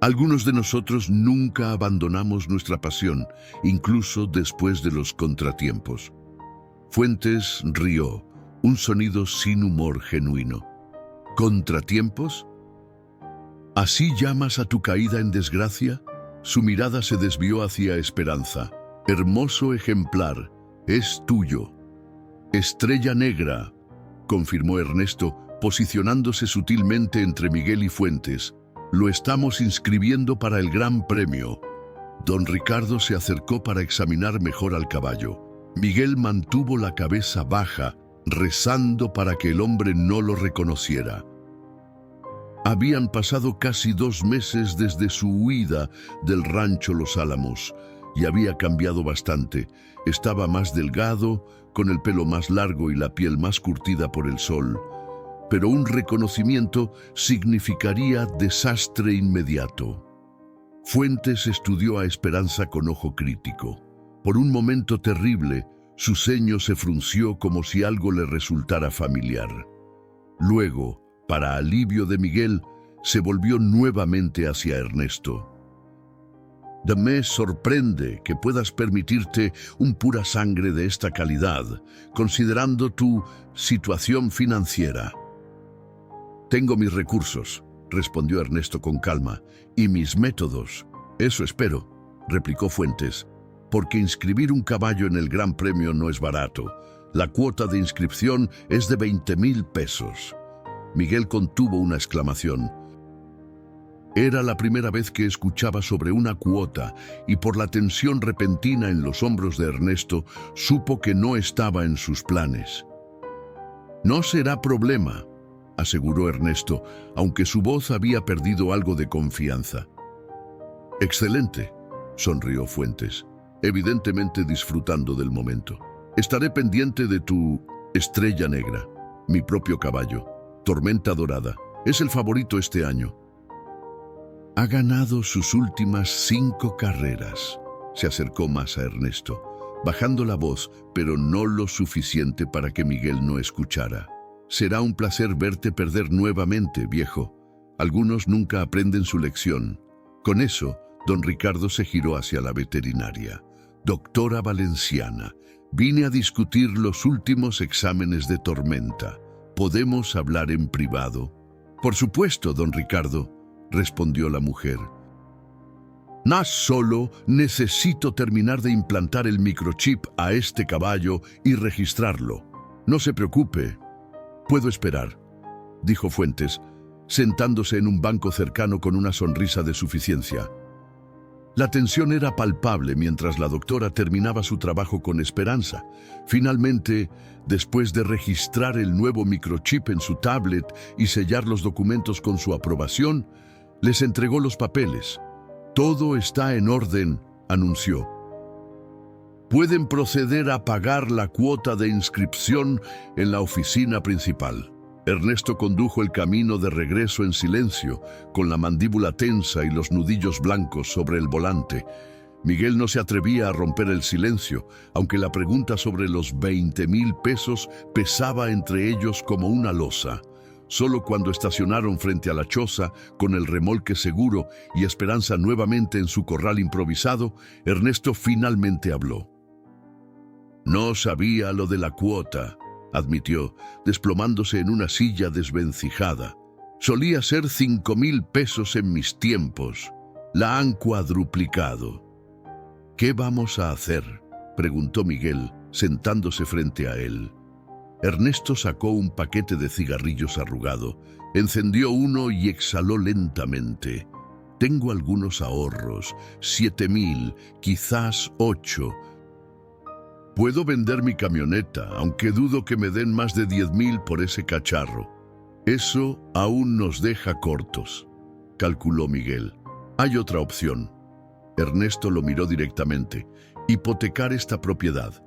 «Algunos de nosotros nunca abandonamos nuestra pasión, incluso después de los contratiempos». Fuentes rió, un sonido sin humor genuino. «¿Contratiempos? ¿Así llamas a tu caída en desgracia?» Su mirada se desvió hacia Esperanza. «Hermoso ejemplar, es tuyo». «Estrella Negra», confirmó Ernesto, posicionándose sutilmente entre Miguel y Fuentes. «Lo estamos inscribiendo para el Gran Premio». Don Ricardo se acercó para examinar mejor al caballo. Miguel mantuvo la cabeza baja, rezando para que el hombre no lo reconociera. Habían pasado casi 2 meses desde su huida del rancho Los Álamos, y había cambiado bastante. Estaba más delgado, con el pelo más largo y la piel más curtida por el sol. Pero un reconocimiento significaría desastre inmediato. Fuentes estudió a Esperanza con ojo crítico. Por un momento terrible, su ceño se frunció como si algo le resultara familiar. Luego, para alivio de Miguel, se volvió nuevamente hacia Ernesto. «Me sorprende que puedas permitirte un pura sangre de esta calidad, considerando tu situación financiera». «Tengo mis recursos», respondió Ernesto con calma, «y mis métodos». «Eso espero», replicó Fuentes, «porque inscribir un caballo en el Gran Premio no es barato. La cuota de inscripción es de 20,000 pesos». Miguel contuvo una exclamación. Era la primera vez que escuchaba sobre una cuota y por la tensión repentina en los hombros de Ernesto, supo que no estaba en sus planes. «No será problema», aseguró Ernesto, aunque su voz había perdido algo de confianza. «Excelente», sonrió Fuentes, evidentemente disfrutando del momento. «Estaré pendiente de tu Estrella Negra, mi propio caballo. Tormenta Dorada. Es el favorito este año». «Ha ganado sus últimas 5 carreras». Se acercó más a Ernesto, bajando la voz, pero no lo suficiente para que Miguel no escuchara. «Será un placer verte perder nuevamente, viejo. Algunos nunca aprenden su lección». Con eso, don Ricardo se giró hacia la veterinaria. «Doctora Valenciana, vine a discutir los últimos exámenes de Tormenta. ¿Podemos hablar en privado?» «Por supuesto, don Ricardo», respondió la mujer. Solo necesito terminar de implantar el microchip a este caballo y registrarlo. No se preocupe, puedo esperar, dijo Fuentes, sentándose en un banco cercano con una sonrisa de suficiencia. La tensión era palpable mientras la doctora terminaba su trabajo con Esperanza. Finalmente, después de registrar el nuevo microchip en su tablet y sellar los documentos con su aprobación, les entregó los papeles. Todo está en orden, anunció. Pueden proceder a pagar la cuota de inscripción en la oficina principal. Ernesto condujo el camino de regreso en silencio, con la mandíbula tensa y los nudillos blancos sobre el volante. Miguel no se atrevía a romper el silencio, aunque la pregunta sobre los 20,000 pesos pesaba entre ellos como una losa. Solo cuando estacionaron frente a la choza, con el remolque seguro y Esperanza nuevamente en su corral improvisado, Ernesto finalmente habló. No sabía lo de la cuota, admitió, desplomándose en una silla desvencijada. Solía ser 5,000 pesos en mis tiempos. La han cuadruplicado. ¿Qué vamos a hacer?, preguntó Miguel, sentándose frente a él. Ernesto sacó un paquete de cigarrillos arrugado, encendió uno y exhaló lentamente. Tengo algunos ahorros, 7,000, quizás 8. Puedo vender mi camioneta, aunque dudo que me den más de 10,000 por ese cacharro. Eso aún nos deja cortos, calculó Miguel. Hay otra opción. Ernesto lo miró directamente. Hipotecar esta propiedad.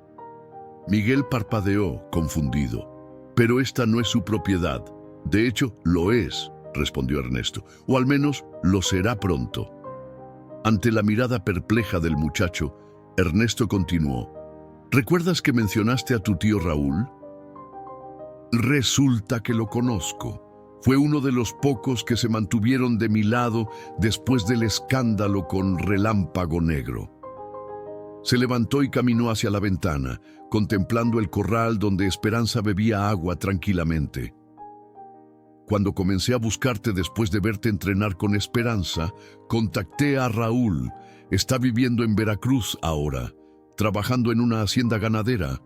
Miguel parpadeó, confundido. Pero esta no es su propiedad. De hecho, lo es, respondió Ernesto. O al menos lo será pronto. Ante la mirada perpleja del muchacho, Ernesto continuó. ¿Recuerdas que mencionaste a tu tío Raúl? Resulta que lo conozco. Fue uno de los pocos que se mantuvieron de mi lado después del escándalo con Relámpago Negro. Se levantó y caminó hacia la ventana, contemplando el corral donde Esperanza bebía agua tranquilamente. Cuando comencé a buscarte después de verte entrenar con Esperanza, contacté a Raúl. Está viviendo en Veracruz ahora, trabajando en una hacienda ganadera.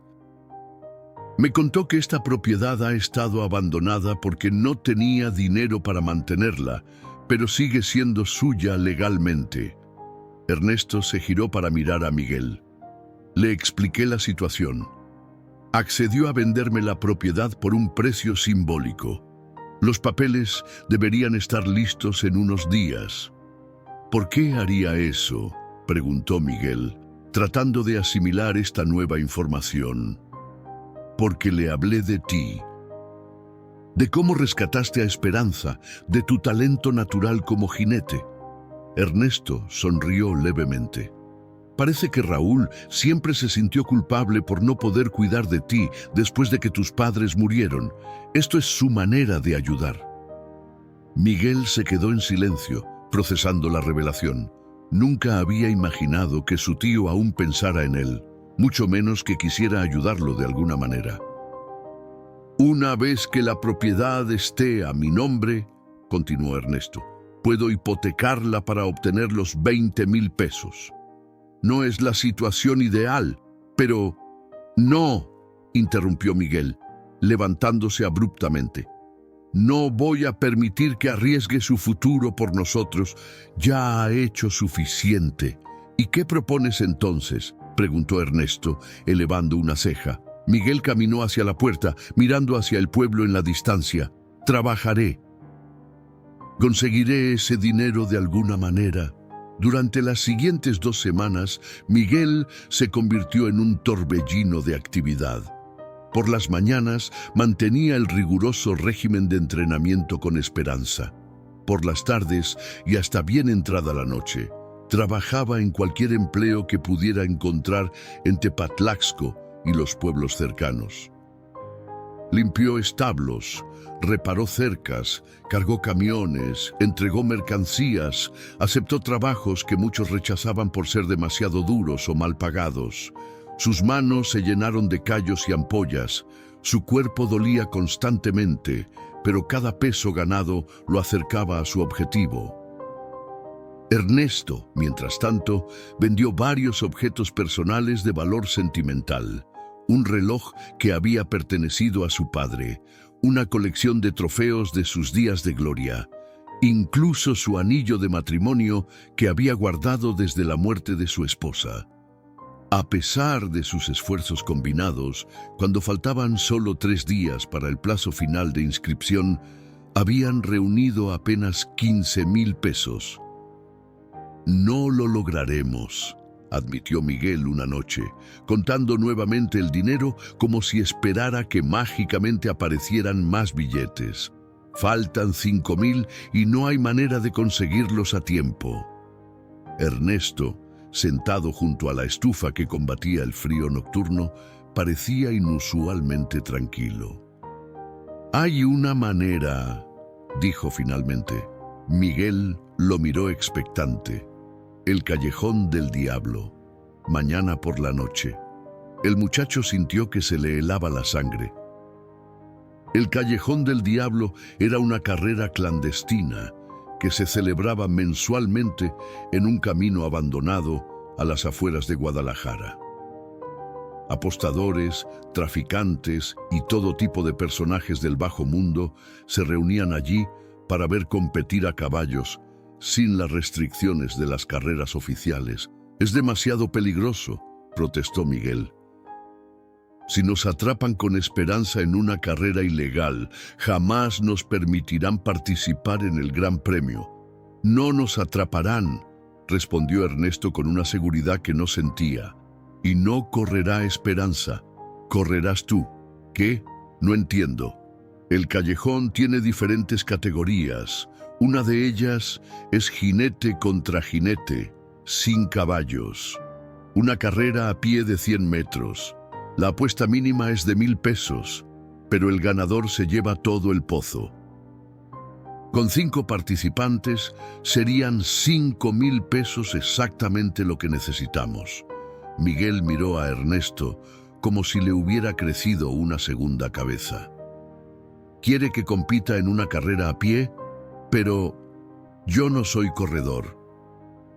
Me contó que esta propiedad ha estado abandonada porque no tenía dinero para mantenerla, pero sigue siendo suya legalmente. Ernesto se giró para mirar a Miguel. Le expliqué la situación. Accedió a venderme la propiedad por un precio simbólico. Los papeles deberían estar listos en unos días. ¿Por qué haría eso?, preguntó Miguel, tratando de asimilar esta nueva información. Porque le hablé de ti, de cómo rescataste a Esperanza, de tu talento natural como jinete. Ernesto sonrió levemente. Parece que Raúl siempre se sintió culpable por no poder cuidar de ti después de que tus padres murieron. Esto es su manera de ayudar. Miguel se quedó en silencio, procesando la revelación. Nunca había imaginado que su tío aún pensara en él, mucho menos que quisiera ayudarlo de alguna manera. Una vez que la propiedad esté a mi nombre, continuó Ernesto, puedo hipotecarla para obtener los 20,000 pesos. No es la situación ideal, pero... No, interrumpió Miguel, levantándose abruptamente. No voy a permitir que arriesgue su futuro por nosotros. Ya ha hecho suficiente. ¿Y qué propones entonces?, preguntó Ernesto, elevando una ceja. Miguel caminó hacia la puerta, mirando hacia el pueblo en la distancia. Trabajaré. Conseguiré ese dinero de alguna manera. Durante las siguientes 2 semanas, Miguel se convirtió en un torbellino de actividad. Por las mañanas mantenía el riguroso régimen de entrenamiento con Esperanza. Por las tardes, y hasta bien entrada la noche, trabajaba en cualquier empleo que pudiera encontrar en Tepatlaxco y los pueblos cercanos. Limpió establos, reparó cercas, cargó camiones, entregó mercancías, aceptó trabajos que muchos rechazaban por ser demasiado duros o mal pagados. Sus manos se llenaron de callos y ampollas, su cuerpo dolía constantemente, pero cada peso ganado lo acercaba a su objetivo. Ernesto, mientras tanto, vendió varios objetos personales de valor sentimental. Un reloj que había pertenecido a su padre, una colección de trofeos de sus días de gloria, incluso su anillo de matrimonio que había guardado desde la muerte de su esposa. A pesar de sus esfuerzos combinados, cuando faltaban solo 3 días para el plazo final de inscripción, habían reunido apenas 15,000 pesos. «No lo lograremos», admitió Miguel una noche, contando nuevamente el dinero como si esperara que mágicamente aparecieran más billetes. «Faltan 5,000 y no hay manera de conseguirlos a tiempo». Ernesto, sentado junto a la estufa que combatía el frío nocturno, parecía inusualmente tranquilo. «Hay una manera», dijo finalmente. Miguel lo miró expectante. «El callejón del diablo. Mañana por la noche». El muchacho sintió que se le helaba la sangre. El callejón del diablo era una carrera clandestina que se celebraba mensualmente en un camino abandonado a las afueras de Guadalajara. Apostadores, traficantes y todo tipo de personajes del bajo mundo se reunían allí para ver competir a caballos sin las restricciones de las carreras oficiales. «Es demasiado peligroso», protestó Miguel. «Si nos atrapan con esperanza en una carrera ilegal, jamás nos permitirán participar en el Gran Premio». «No nos atraparán», respondió Ernesto con una seguridad que no sentía. «Y no correrá Esperanza, correrás tú». «¿Qué? No entiendo». «El callejón tiene diferentes categorías. Una de ellas es jinete contra jinete, sin caballos. Una carrera a pie de 100 metros. La apuesta mínima es de 1,000 pesos, pero el ganador se lleva todo el pozo. Con 5 participantes serían 5,000 pesos exactamente lo que necesitamos». Miguel miró a Ernesto como si le hubiera crecido una segunda cabeza. «¿Quiere que compita en una carrera a pie? Pero yo no soy corredor».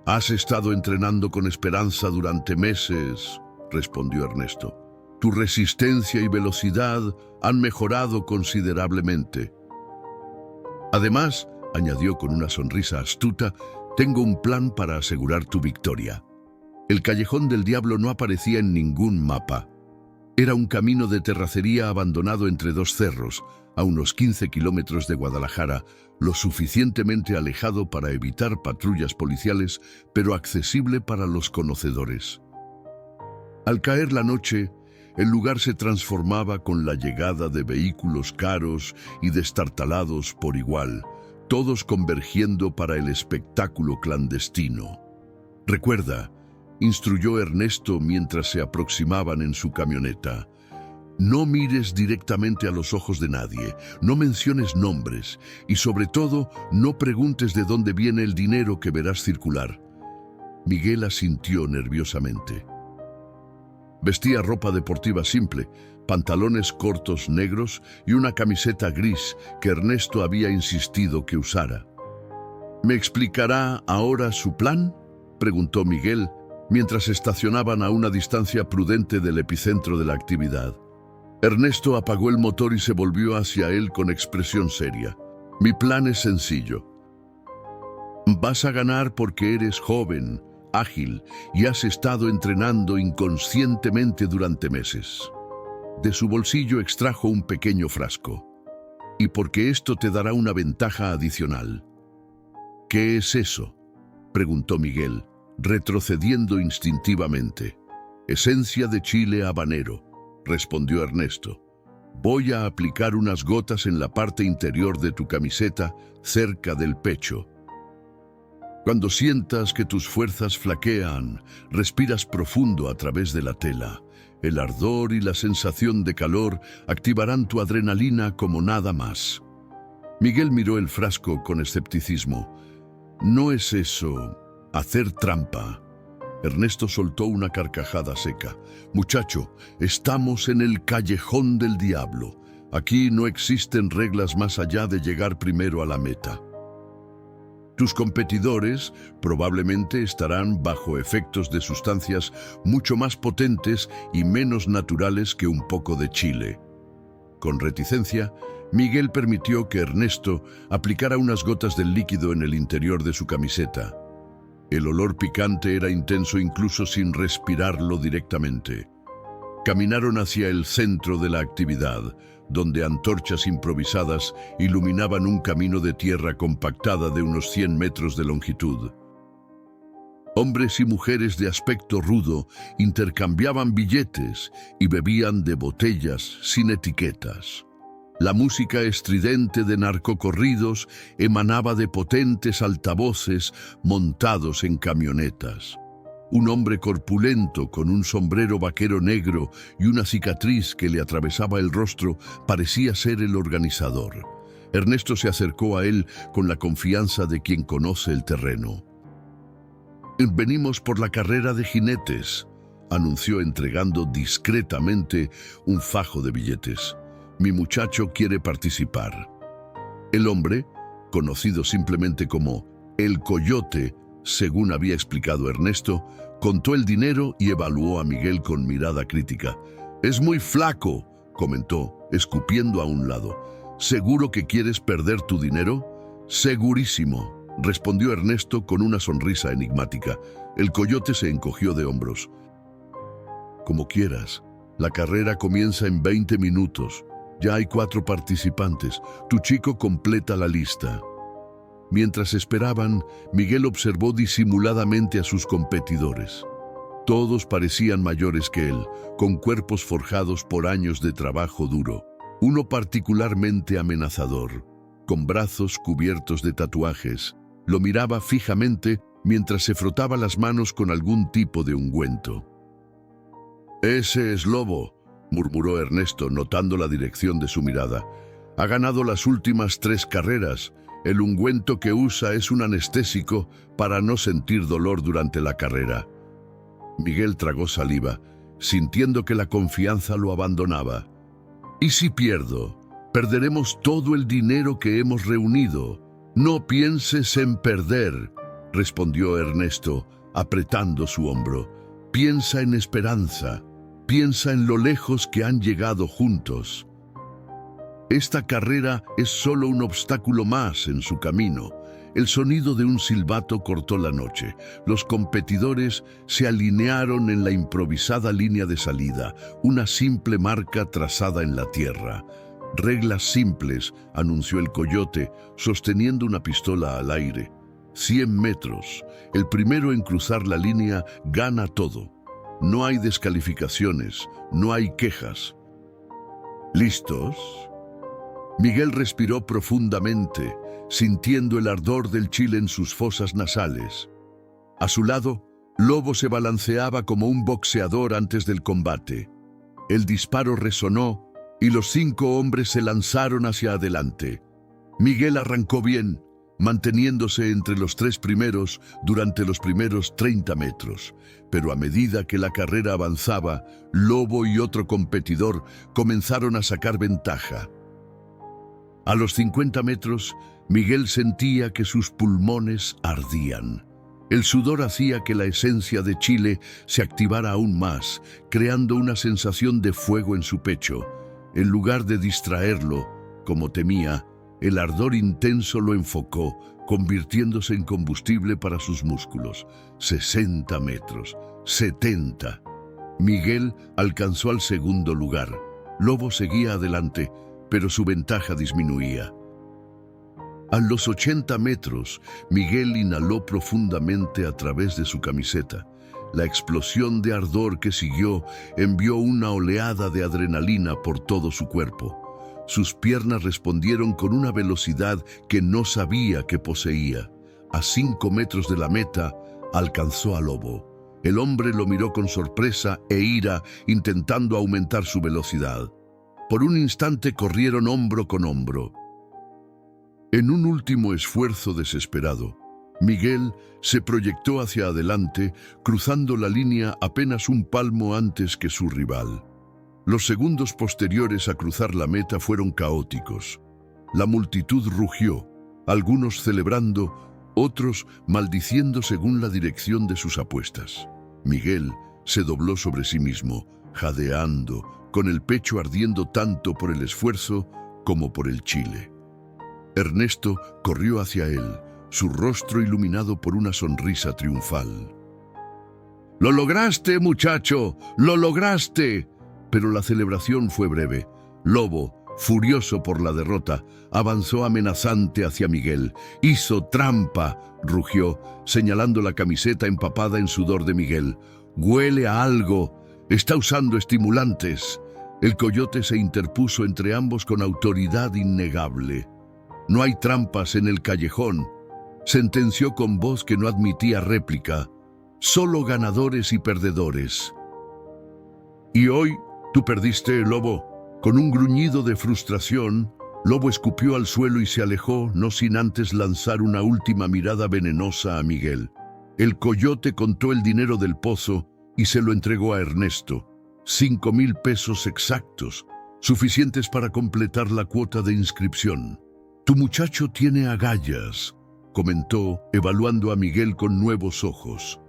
«Has estado entrenando con Esperanza durante meses», respondió Ernesto. «Tu resistencia y velocidad han mejorado considerablemente. Además», añadió con una sonrisa astuta, «tengo un plan para asegurar tu victoria». El callejón del diablo no aparecía en ningún mapa. Era un camino de terracería abandonado entre 2 cerros, a unos 15 kilómetros de Guadalajara, lo suficientemente alejado para evitar patrullas policiales, pero accesible para los conocedores. Al caer la noche, el lugar se transformaba con la llegada de vehículos caros y destartalados por igual, todos convergiendo para el espectáculo clandestino. «Recuerda», instruyó Ernesto mientras se aproximaban en su camioneta, «no mires directamente a los ojos de nadie, no menciones nombres y sobre todo no preguntes de dónde viene el dinero que verás circular». Miguel asintió nerviosamente. Vestía ropa deportiva simple, pantalones cortos negros y una camiseta gris que Ernesto había insistido que usara. «¿Me explicará ahora su plan?», preguntó Miguel, mientras estacionaban a una distancia prudente del epicentro de la actividad. Ernesto apagó el motor y se volvió hacia él con expresión seria. «Mi plan es sencillo. Vas a ganar porque eres joven, ágil y has estado entrenando inconscientemente durante meses». De su bolsillo extrajo un pequeño frasco. «Y porque esto te dará una ventaja adicional». «¿Qué es eso?», preguntó Miguel, retrocediendo instintivamente. «Esencia de chile habanero», respondió Ernesto. «Voy a aplicar unas gotas en la parte interior de tu camiseta, cerca del pecho. Cuando sientas que tus fuerzas flaquean, respiras profundo a través de la tela. El ardor y la sensación de calor activarán tu adrenalina como nada más». Miguel miró el frasco con escepticismo. «¿No es eso hacer trampa?». Ernesto soltó una carcajada seca. «Muchacho, estamos en el callejón del diablo. Aquí no existen reglas más allá de llegar primero a la meta». Tus competidores probablemente estarán bajo efectos de sustancias mucho más potentes y menos naturales que un poco de chile. Con reticencia, Miguel permitió que Ernesto aplicara unas gotas del líquido en el interior de su camiseta. El olor picante era intenso incluso sin respirarlo directamente. Caminaron hacia el centro de la actividad, donde antorchas improvisadas iluminaban un camino de tierra compactada de unos 100 metros de longitud. Hombres y mujeres de aspecto rudo intercambiaban billetes y bebían de botellas sin etiquetas. La música estridente de narcocorridos emanaba de potentes altavoces montados en camionetas. Un hombre corpulento con un sombrero vaquero negro y una cicatriz que le atravesaba el rostro parecía ser el organizador. Ernesto se acercó a él con la confianza de quien conoce el terreno. «Venimos por la carrera de jinetes», anunció entregando discretamente un fajo de billetes. «Mi muchacho quiere participar». El hombre, conocido simplemente como El Coyote, según había explicado Ernesto, contó el dinero y evaluó a Miguel con mirada crítica. «Es muy flaco», comentó, escupiendo a un lado. «¿Seguro que quieres perder tu dinero?» «Segurísimo», respondió Ernesto con una sonrisa enigmática. El Coyote se encogió de hombros. «Como quieras. La carrera comienza en 20 minutos. Ya hay 4 participantes. Tu chico completa la lista». Mientras esperaban, Miguel observó disimuladamente a sus competidores. Todos parecían mayores que él, con cuerpos forjados por años de trabajo duro. Uno particularmente amenazador, con brazos cubiertos de tatuajes, lo miraba fijamente mientras se frotaba las manos con algún tipo de ungüento. «Ese es Lobo», murmuró Ernesto, notando la dirección de su mirada. «Ha ganado las últimas 3 carreras. El ungüento que usa es un anestésico para no sentir dolor durante la carrera». Miguel tragó saliva, sintiendo que la confianza lo abandonaba. «¿Y si pierdo? Perderemos todo el dinero que hemos reunido». «No pienses en perder», respondió Ernesto, apretando su hombro. «Piensa en esperanza. Piensa en lo lejos que han llegado juntos. Esta carrera es solo un obstáculo más en su camino». El sonido de un silbato cortó la noche. Los competidores se alinearon en la improvisada línea de salida, una simple marca trazada en la tierra. «Reglas simples», anunció el Coyote, sosteniendo una pistola al aire. 100 metros. El primero en cruzar la línea gana todo. No hay descalificaciones, no hay quejas. ¿Listos? Miguel respiró profundamente, sintiendo el ardor del chile en sus fosas nasales. A su lado, Lobo se balanceaba como un boxeador antes del combate. El disparo resonó y los 5 hombres se lanzaron hacia adelante. Miguel arrancó bien, manteniéndose entre los 3 primeros durante los primeros 30 metros. Pero a medida que la carrera avanzaba, Lobo y otro competidor comenzaron a sacar ventaja. A los 50 metros, Miguel sentía que sus pulmones ardían. El sudor hacía que la esencia de chile se activara aún más, creando una sensación de fuego en su pecho. En lugar de distraerlo, como temía, el ardor intenso lo enfocó, convirtiéndose en combustible para sus músculos. 60 metros, 70. Miguel alcanzó al segundo lugar. Lobo seguía adelante, pero su ventaja disminuía. A los 80 metros, Miguel inhaló profundamente a través de su camiseta. La explosión de ardor que siguió envió una oleada de adrenalina por todo su cuerpo. Sus piernas respondieron con una velocidad que no sabía que poseía. A 5 metros de la meta, alcanzó a Lobo. El hombre lo miró con sorpresa e ira, intentando aumentar su velocidad. Por un instante corrieron hombro con hombro. En un último esfuerzo desesperado, Miguel se proyectó hacia adelante, cruzando la línea apenas un palmo antes que su rival. Los segundos posteriores a cruzar la meta fueron caóticos. La multitud rugió, algunos celebrando, otros maldiciendo según la dirección de sus apuestas. Miguel se dobló sobre sí mismo, jadeando, con el pecho ardiendo tanto por el esfuerzo como por el chile. Ernesto corrió hacia él, su rostro iluminado por una sonrisa triunfal. «¡Lo lograste, muchacho! ¡Lo lograste!». Pero la celebración fue breve. Lobo, furioso por la derrota, avanzó amenazante hacia Miguel. «¡Hizo trampa!», rugió, señalando la camiseta empapada en sudor de Miguel. «¡Huele a algo! ¡Está usando estimulantes!». El coyote se interpuso entre ambos con autoridad innegable. «No hay trampas en el callejón», sentenció con voz que no admitía réplica. «Solo ganadores y perdedores». «Y hoy tú perdiste, Lobo». Con un gruñido de frustración, Lobo escupió al suelo y se alejó, no sin antes lanzar una última mirada venenosa a Miguel. El coyote contó el dinero del pozo y se lo entregó a Ernesto. 5,000 pesos exactos, suficientes para completar la cuota de inscripción. «Tu muchacho tiene agallas», comentó, evaluando a Miguel con nuevos ojos.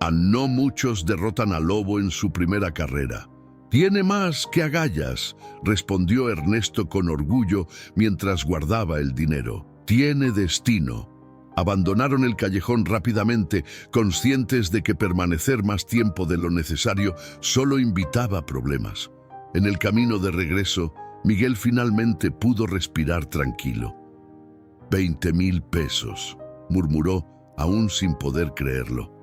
«A no muchos derrotan a Lobo en su primera carrera». «Tiene más que agallas», respondió Ernesto con orgullo mientras guardaba el dinero. «Tiene destino». Abandonaron el callejón rápidamente, conscientes de que permanecer más tiempo de lo necesario solo invitaba problemas. En el camino de regreso, Miguel finalmente pudo respirar tranquilo. 20,000 pesos, murmuró, aún sin poder creerlo.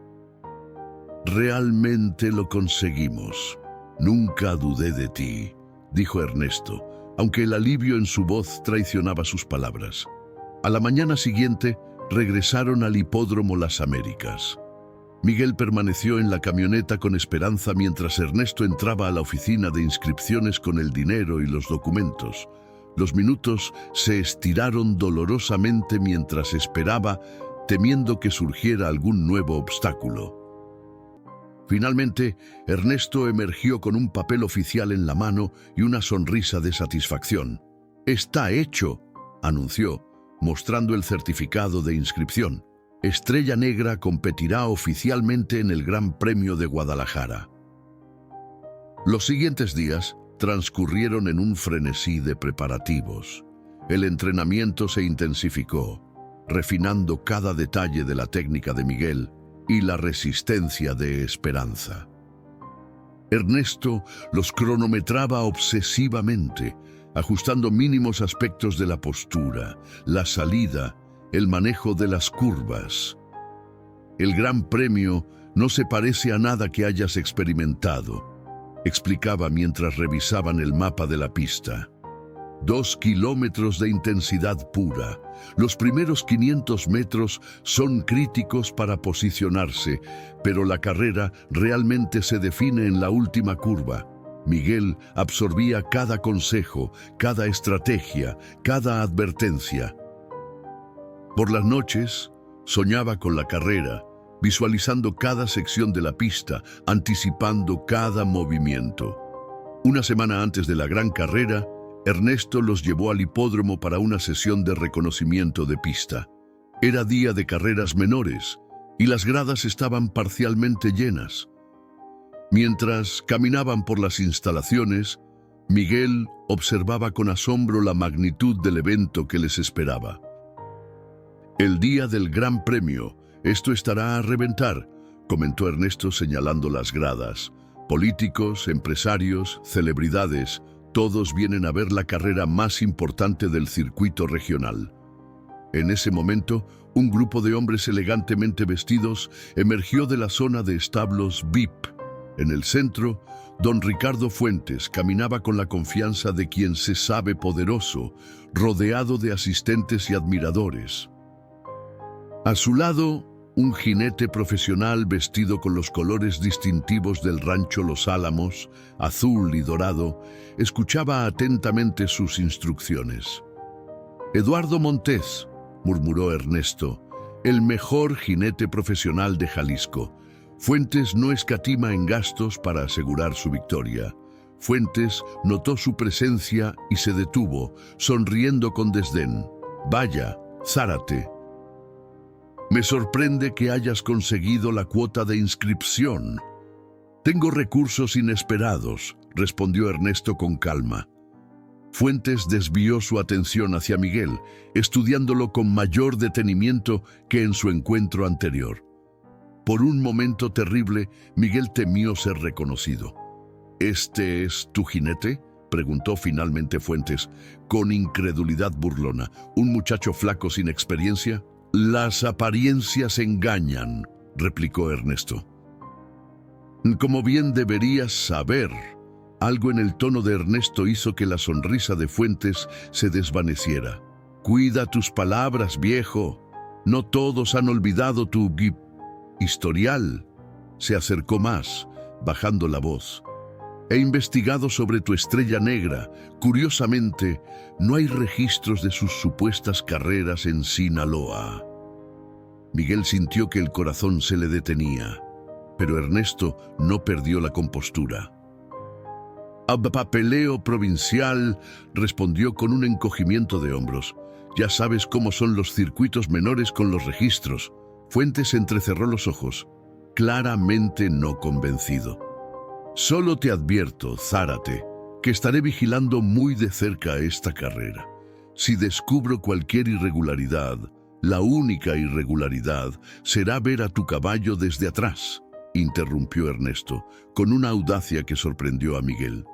«Realmente lo conseguimos. Nunca dudé de ti», dijo Ernesto, aunque el alivio en su voz traicionaba sus palabras. A la mañana siguiente, regresaron al hipódromo Las Américas. Miguel permaneció en la camioneta con esperanza mientras Ernesto entraba a la oficina de inscripciones con el dinero y los documentos. Los minutos se estiraron dolorosamente mientras esperaba, temiendo que surgiera algún nuevo obstáculo. Finalmente, Ernesto emergió con un papel oficial en la mano y una sonrisa de satisfacción. «Está hecho», anunció, mostrando el certificado de inscripción. «Estrella Negra competirá oficialmente en el Gran Premio de Guadalajara». Los siguientes días transcurrieron en un frenesí de preparativos. El entrenamiento se intensificó, refinando cada detalle de la técnica de Miguel y la resistencia de Esperanza. Ernesto los cronometraba obsesivamente, ajustando mínimos aspectos de la postura, la salida, el manejo de las curvas. «El Gran Premio no se parece a nada que hayas experimentado», explicaba mientras revisaban el mapa de la pista. 2 kilómetros de intensidad pura. Los primeros 500 metros son críticos para posicionarse, pero la carrera realmente se define en la última curva. Miguel absorbía cada consejo, cada estrategia, cada advertencia. Por las noches, soñaba con la carrera, visualizando cada sección de la pista, anticipando cada movimiento. Una semana antes de la gran carrera, Ernesto los llevó al hipódromo para una sesión de reconocimiento de pista. Era día de carreras menores y las gradas estaban parcialmente llenas. Mientras caminaban por las instalaciones, Miguel observaba con asombro la magnitud del evento que les esperaba. «El día del Gran Premio, esto estará a reventar», comentó Ernesto señalando las gradas. «Políticos, empresarios, celebridades, todos vienen a ver la carrera más importante del circuito regional». En ese momento, un grupo de hombres elegantemente vestidos emergió de la zona de establos VIP. En el centro, don Ricardo Fuentes caminaba con la confianza de quien se sabe poderoso, rodeado de asistentes y admiradores. A su lado, un jinete profesional vestido con los colores distintivos del rancho Los Álamos, azul y dorado, escuchaba atentamente sus instrucciones. «Eduardo Montés», murmuró Ernesto, «el mejor jinete profesional de Jalisco. Fuentes no escatima en gastos para asegurar su victoria». Fuentes notó su presencia y se detuvo, sonriendo con desdén. «Vaya, Zárate». Me sorprende que hayas conseguido la cuota de inscripción. Tengo recursos inesperados, respondió Ernesto con calma. Fuentes desvió su atención hacia Miguel, estudiándolo con mayor detenimiento que en su encuentro anterior. Por un momento terrible, Miguel temió ser reconocido. ¿Este es tu jinete?, preguntó finalmente Fuentes, con incredulidad burlona. ¿Un muchacho flaco sin experiencia? Las apariencias engañan, replicó Ernesto. Como bien deberías saber. Algo en el tono de Ernesto hizo que la sonrisa de Fuentes se desvaneciera. Cuida tus palabras, viejo. No todos han olvidado tu historial. Se acercó más, bajando la voz. He investigado sobre tu estrella negra. Curiosamente, no hay registros de sus supuestas carreras en Sinaloa. Miguel sintió que el corazón se le detenía, pero Ernesto no perdió la compostura. Papeleo provincial, respondió con un encogimiento de hombros. Ya sabes cómo son los circuitos menores con los registros. Fuentes entrecerró los ojos, claramente no convencido. Solo te advierto, Zárate, que estaré vigilando muy de cerca esta carrera. Si descubro cualquier irregularidad, la única irregularidad será ver a tu caballo desde atrás, interrumpió Ernesto, con una audacia que sorprendió a Miguel.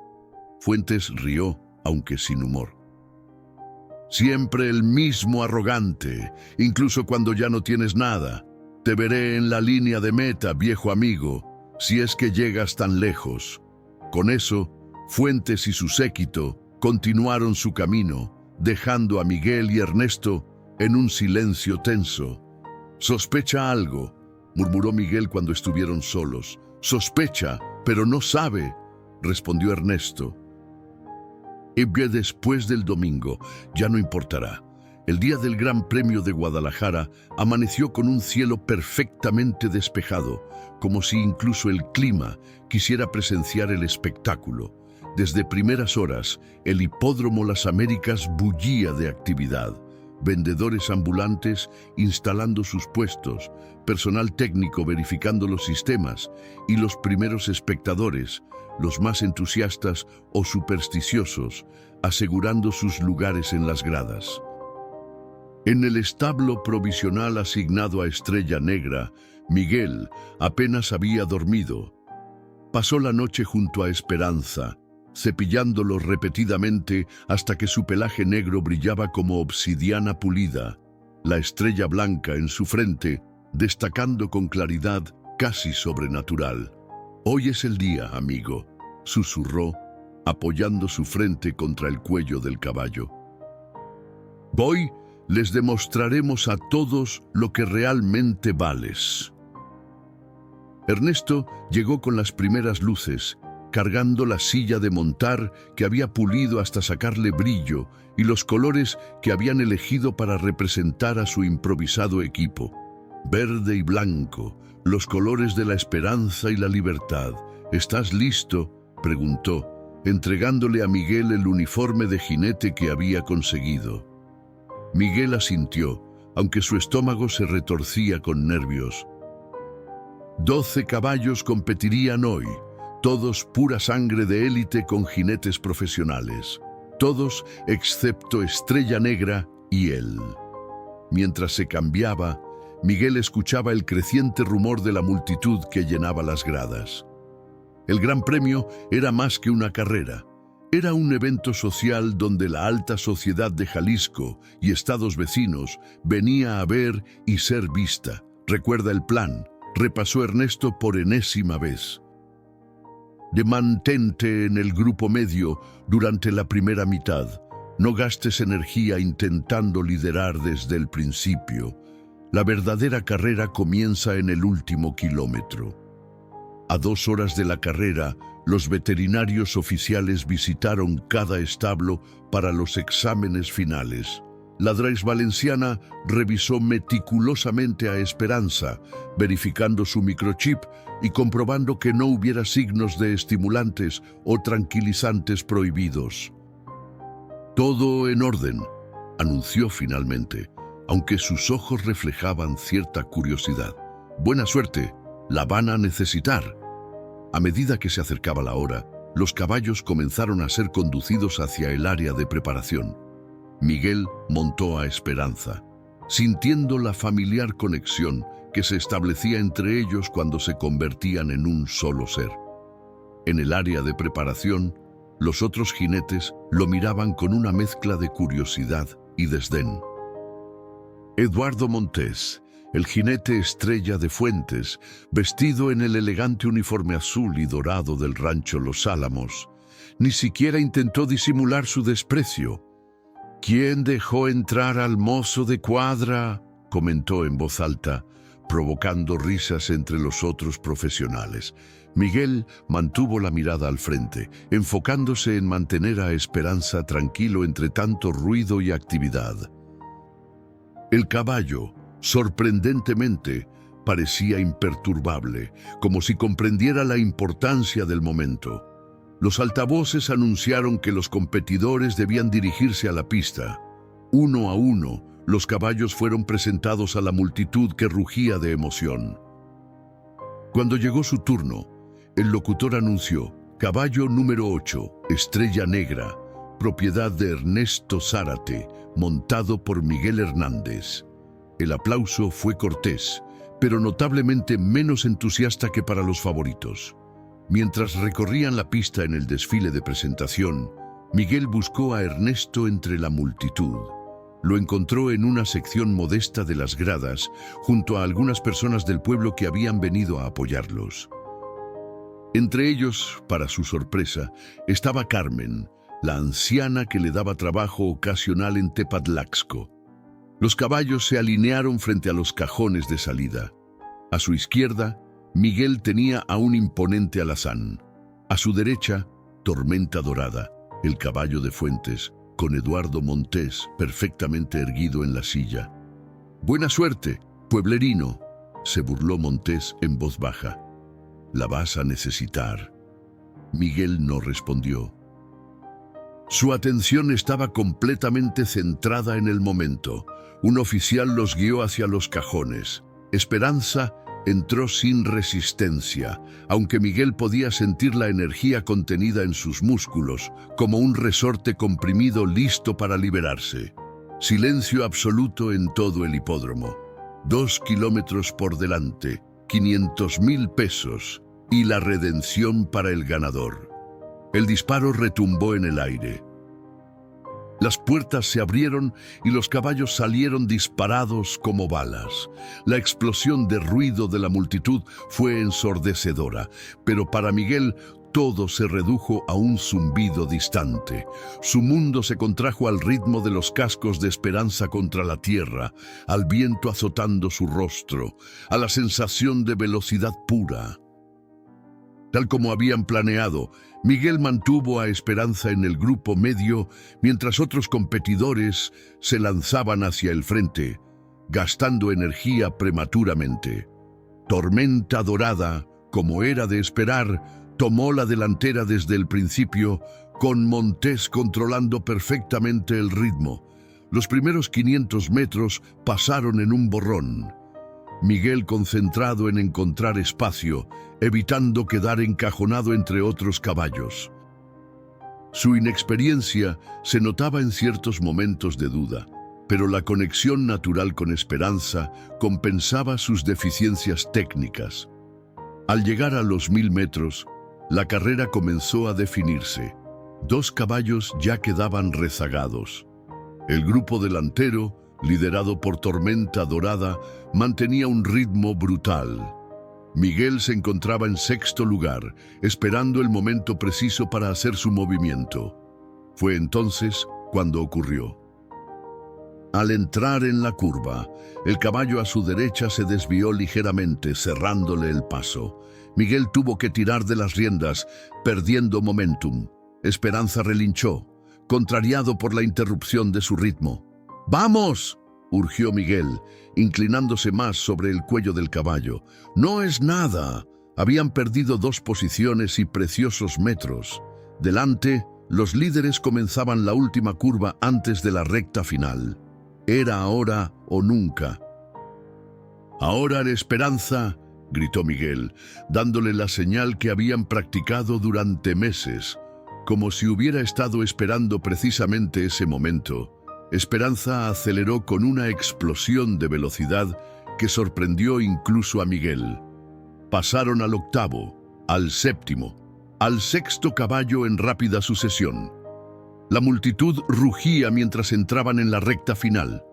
Fuentes rió, aunque sin humor. Siempre el mismo arrogante, incluso cuando ya no tienes nada. Te veré en la línea de meta, viejo amigo, si es que llegas tan lejos. Con eso, Fuentes y su séquito continuaron su camino, dejando a Miguel y Ernesto en un silencio tenso. «Sospecha algo», murmuró Miguel cuando estuvieron solos. «Sospecha, pero no sabe», respondió Ernesto. «Y que después del domingo ya no importará». El día del Gran Premio de Guadalajara amaneció con un cielo perfectamente despejado, como si incluso el clima quisiera presenciar el espectáculo. Desde primeras horas, el hipódromo Las Américas bullía de actividad. Vendedores ambulantes instalando sus puestos, personal técnico verificando los sistemas y los primeros espectadores, los más entusiastas o supersticiosos, asegurando sus lugares en las gradas. En el establo provisional asignado a Estrella Negra, Miguel apenas había dormido. Pasó la noche junto a Esperanza, cepillándolo repetidamente hasta que su pelaje negro brillaba como obsidiana pulida, la estrella blanca en su frente, destacando con claridad casi sobrenatural. «Hoy es el día, amigo», susurró, apoyando su frente contra el cuello del caballo. «Voy. Les demostraremos a todos lo que realmente vales». Ernesto llegó con las primeras luces, cargando la silla de montar que había pulido hasta sacarle brillo y los colores que habían elegido para representar a su improvisado equipo. Verde y blanco, los colores de la esperanza y la libertad. «¿Estás listo?», preguntó, entregándole a Miguel el uniforme de jinete que había conseguido. Miguel asintió, aunque su estómago se retorcía con nervios. 12 caballos competirían hoy, todos pura sangre de élite con jinetes profesionales. Todos excepto Estrella Negra y él. Mientras se cambiaba, Miguel escuchaba el creciente rumor de la multitud que llenaba las gradas. El Gran Premio era más que una carrera. Era un evento social donde la alta sociedad de Jalisco y estados vecinos venía a ver y ser vista. «Recuerda el plan», repasó Ernesto por enésima vez. «De mantente en el grupo medio durante la primera mitad. No gastes energía intentando liderar desde el principio. La verdadera carrera comienza en el último kilómetro». A 2 horas de la carrera, los veterinarios oficiales visitaron cada establo para los exámenes finales. La Drais Valenciana revisó meticulosamente a Esperanza, verificando su microchip y comprobando que no hubiera signos de estimulantes o tranquilizantes prohibidos. «Todo en orden», anunció finalmente. aunque sus ojos reflejaban cierta curiosidad. «Buena suerte, la van a necesitar». A medida que se acercaba la hora, los caballos comenzaron a ser conducidos hacia el área de preparación. Miguel montó a Esperanza, sintiendo la familiar conexión que se establecía entre ellos cuando se convertían en un solo ser. En el área de preparación, los otros jinetes lo miraban con una mezcla de curiosidad y desdén. Eduardo Montés, el jinete estrella de Fuentes, vestido en el elegante uniforme azul y dorado del rancho Los Álamos, ni siquiera intentó disimular su desprecio. «¿Quién dejó entrar al mozo de cuadra?», comentó en voz alta, provocando risas entre los otros profesionales. Miguel mantuvo la mirada al frente, enfocándose en mantener a Esperanza tranquilo entre tanto ruido y actividad. El caballo, sorprendentemente, parecía imperturbable, como si comprendiera la importancia del momento. Los altavoces anunciaron que los competidores debían dirigirse a la pista. Uno a uno, los caballos fueron presentados a la multitud que rugía de emoción. Cuando llegó su turno, el locutor anunció: «Caballo número 8, Estrella Negra, propiedad de Ernesto Zárate, montado por Miguel Hernández». El aplauso fue cortés, pero notablemente menos entusiasta que para los favoritos. Mientras recorrían la pista en el desfile de presentación, Miguel buscó a Ernesto entre la multitud. Lo encontró en una sección modesta de las gradas, junto a algunas personas del pueblo que habían venido a apoyarlos. Entre ellos, para su sorpresa, estaba Carmen, la anciana que le daba trabajo ocasional en Tepatlaxco. Los caballos se alinearon frente a los cajones de salida. A su izquierda, Miguel tenía a un imponente alazán. A su derecha, Tormenta Dorada, el caballo de Fuentes, con Eduardo Montés perfectamente erguido en la silla. «Buena suerte, pueblerino», se burló Montés en voz baja. «La vas a necesitar». Miguel no respondió. Su atención estaba completamente centrada en el momento. Un oficial los guió hacia los cajones. Esperanza entró sin resistencia, aunque Miguel podía sentir la energía contenida en sus músculos, como un resorte comprimido listo para liberarse. Silencio absoluto en todo el hipódromo. 2 kilómetros por delante, 500,000 pesos y la redención para el ganador. El disparo retumbó en el aire. Las puertas se abrieron y los caballos salieron disparados como balas. La explosión de ruido de la multitud fue ensordecedora, pero para Miguel todo se redujo a un zumbido distante. Su mundo se contrajo al ritmo de los cascos de Esperanza contra la tierra, al viento azotando su rostro, a la sensación de velocidad pura. Tal como habían planeado, Miguel mantuvo a Esperanza en el grupo medio mientras otros competidores se lanzaban hacia el frente, gastando energía prematuramente. Tormenta Dorada, como era de esperar, tomó la delantera desde el principio, con Montés controlando perfectamente el ritmo. Los primeros 500 metros pasaron en un borrón. Miguel concentrado en encontrar espacio, evitando quedar encajonado entre otros caballos. Su inexperiencia se notaba en ciertos momentos de duda, pero la conexión natural con Esperanza compensaba sus deficiencias técnicas. Al llegar a los 1000 metros, la carrera comenzó a definirse. 2 caballos ya quedaban rezagados. El grupo delantero, liderado por Tormenta Dorada, mantenía un ritmo brutal. Miguel se encontraba en 6º lugar, esperando el momento preciso para hacer su movimiento. Fue entonces cuando ocurrió. Al entrar en la curva, el caballo a su derecha se desvió ligeramente, cerrándole el paso. Miguel tuvo que tirar de las riendas, perdiendo momentum. Esperanza relinchó, contrariado por la interrupción de su ritmo. «¡Vamos!», urgió Miguel, inclinándose más sobre el cuello del caballo. «No es nada». Habían perdido 2 posiciones y preciosos metros. Delante, los líderes comenzaban la última curva antes de la recta final. Era ahora o nunca. «Ahora, Esperanza», gritó Miguel, dándole la señal que habían practicado durante meses, como si hubiera estado esperando precisamente ese momento. Esperanza aceleró con una explosión de velocidad que sorprendió incluso a Miguel. Pasaron al octavo, al séptimo, al sexto caballo en rápida sucesión. La multitud rugía mientras entraban en la recta final.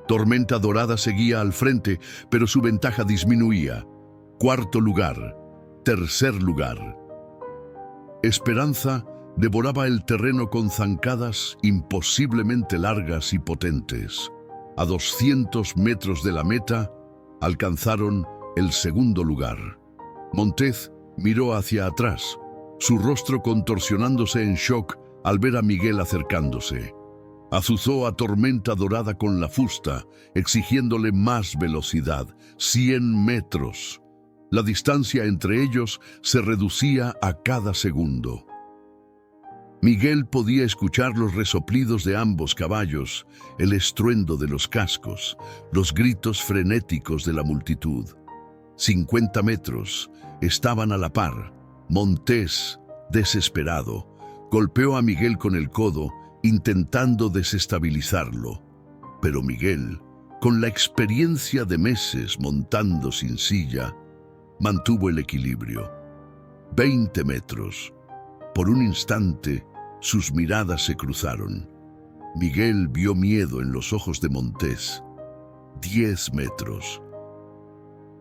Tormenta Dorada seguía al frente, pero su ventaja disminuía. Cuarto lugar, tercer lugar. Esperanza devoraba el terreno con zancadas imposiblemente largas y potentes. A 200 metros de la meta, alcanzaron el segundo lugar. Montez miró hacia atrás, su rostro contorsionándose en shock al ver a Miguel acercándose. Azuzó a Tormenta Dorada con la fusta, exigiéndole más velocidad, 100 metros. La distancia entre ellos se reducía a cada segundo. Miguel podía escuchar los resoplidos de ambos caballos, el estruendo de los cascos, los gritos frenéticos de la multitud. 50 metros, estaban a la par. Montés, desesperado, golpeó a Miguel con el codo, intentando desestabilizarlo. Pero Miguel, con la experiencia de meses montando sin silla, mantuvo el equilibrio. 20 metros. Por un instante, sus miradas se cruzaron. Miguel vio miedo en los ojos de Montés. 10 metros.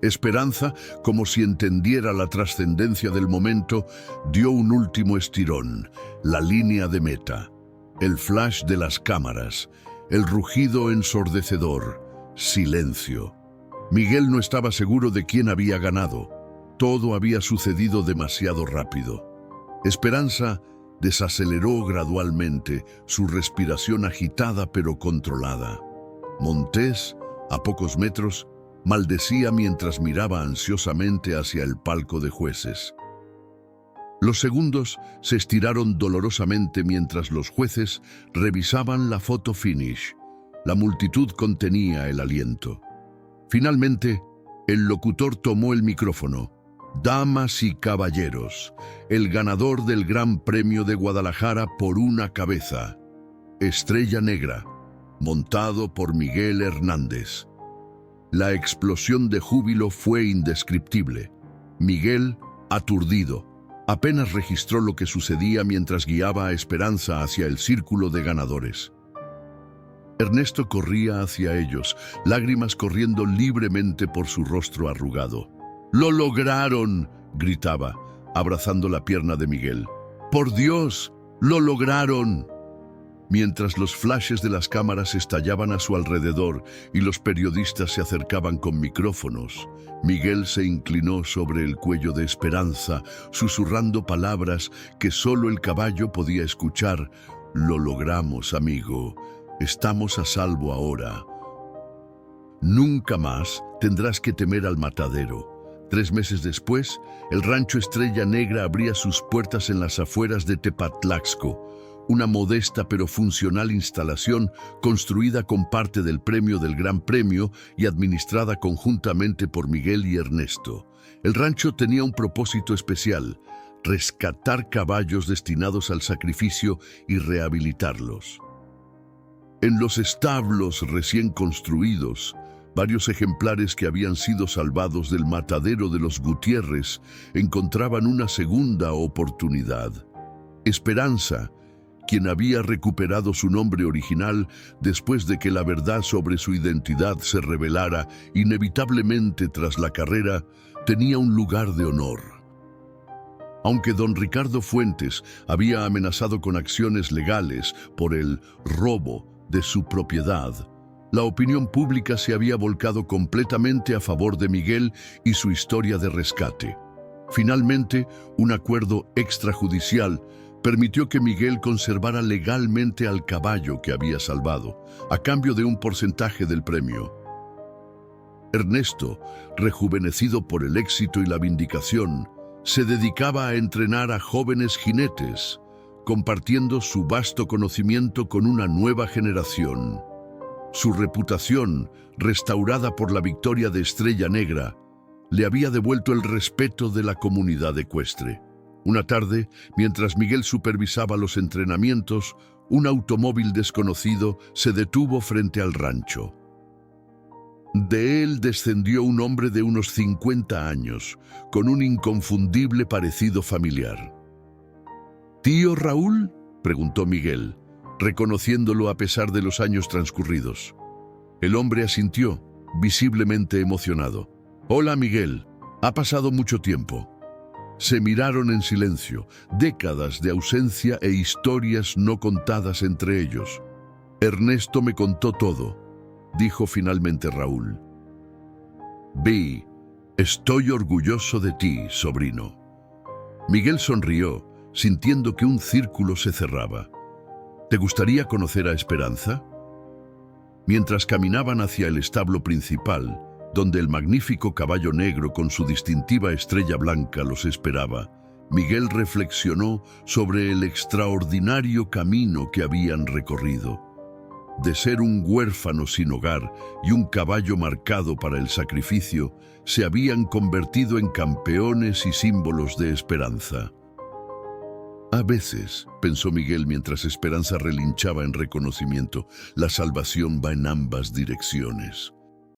Esperanza, como si entendiera la trascendencia del momento, dio un último estirón, la línea de meta, el flash de las cámaras, el rugido ensordecedor, silencio. Miguel no estaba seguro de quién había ganado. Todo había sucedido demasiado rápido. Esperanza desaceleró gradualmente, su respiración agitada pero controlada. Montés, a pocos metros, maldecía mientras miraba ansiosamente hacia el palco de jueces. Los segundos se estiraron dolorosamente mientras los jueces revisaban la foto finish. La multitud contenía el aliento. Finalmente, el locutor tomó el micrófono. «Damas y caballeros, el ganador del Gran Premio de Guadalajara por una cabeza, Estrella Negra, montado por Miguel Hernández». La explosión de júbilo fue indescriptible. Miguel, aturdido, apenas registró lo que sucedía mientras guiaba a Esperanza hacia el círculo de ganadores. Ernesto corría hacia ellos, lágrimas corriendo libremente por su rostro arrugado. «¡Lo lograron!», gritaba, abrazando la pierna de Miguel. «¡Por Dios! ¡Lo lograron!». Mientras los flashes de las cámaras estallaban a su alrededor y los periodistas se acercaban con micrófonos, Miguel se inclinó sobre el cuello de Esperanza, susurrando palabras que solo el caballo podía escuchar. «Lo logramos, amigo. Estamos a salvo ahora. Nunca más tendrás que temer al matadero». 3 meses después, el rancho Estrella Negra abría sus puertas en las afueras de Tepatlaxco, una modesta pero funcional instalación construida con parte del premio del Gran Premio y administrada conjuntamente por Miguel y Ernesto. El rancho tenía un propósito especial: rescatar caballos destinados al sacrificio y rehabilitarlos. En los establos recién construidos, varios ejemplares que habían sido salvados del matadero de los Gutiérrez encontraban una segunda oportunidad. Esperanza, quien había recuperado su nombre original después de que la verdad sobre su identidad se revelara inevitablemente tras la carrera, tenía un lugar de honor. Aunque don Ricardo Fuentes había amenazado con acciones legales por el robo de su propiedad, la opinión pública se había volcado completamente a favor de Miguel y su historia de rescate. Finalmente, un acuerdo extrajudicial permitió que Miguel conservara legalmente al caballo que había salvado, a cambio de un porcentaje del premio. Ernesto, rejuvenecido por el éxito y la vindicación, se dedicaba a entrenar a jóvenes jinetes, compartiendo su vasto conocimiento con una nueva generación. Su reputación, restaurada por la victoria de Estrella Negra, le había devuelto el respeto de la comunidad ecuestre. Una tarde, mientras Miguel supervisaba los entrenamientos, un automóvil desconocido se detuvo frente al rancho. De él descendió un hombre de unos 50 años, con un inconfundible parecido familiar. «¿Tío Raúl?», preguntó Miguel, reconociéndolo a pesar de los años transcurridos. El hombre asintió, visiblemente emocionado. «Hola, Miguel. Ha pasado mucho tiempo». Se miraron en silencio, décadas de ausencia e historias no contadas entre ellos. «Ernesto me contó todo», dijo finalmente Raúl. «Vi, estoy orgulloso de ti, sobrino». Miguel sonrió, sintiendo que un círculo se cerraba. «¿Te gustaría conocer a Esperanza?». Mientras caminaban hacia el establo principal, donde el magnífico caballo negro con su distintiva estrella blanca los esperaba, Miguel reflexionó sobre el extraordinario camino que habían recorrido. De ser un huérfano sin hogar y un caballo marcado para el sacrificio, se habían convertido en campeones y símbolos de esperanza. «A veces», pensó Miguel mientras Esperanza relinchaba en reconocimiento, «la salvación va en ambas direcciones».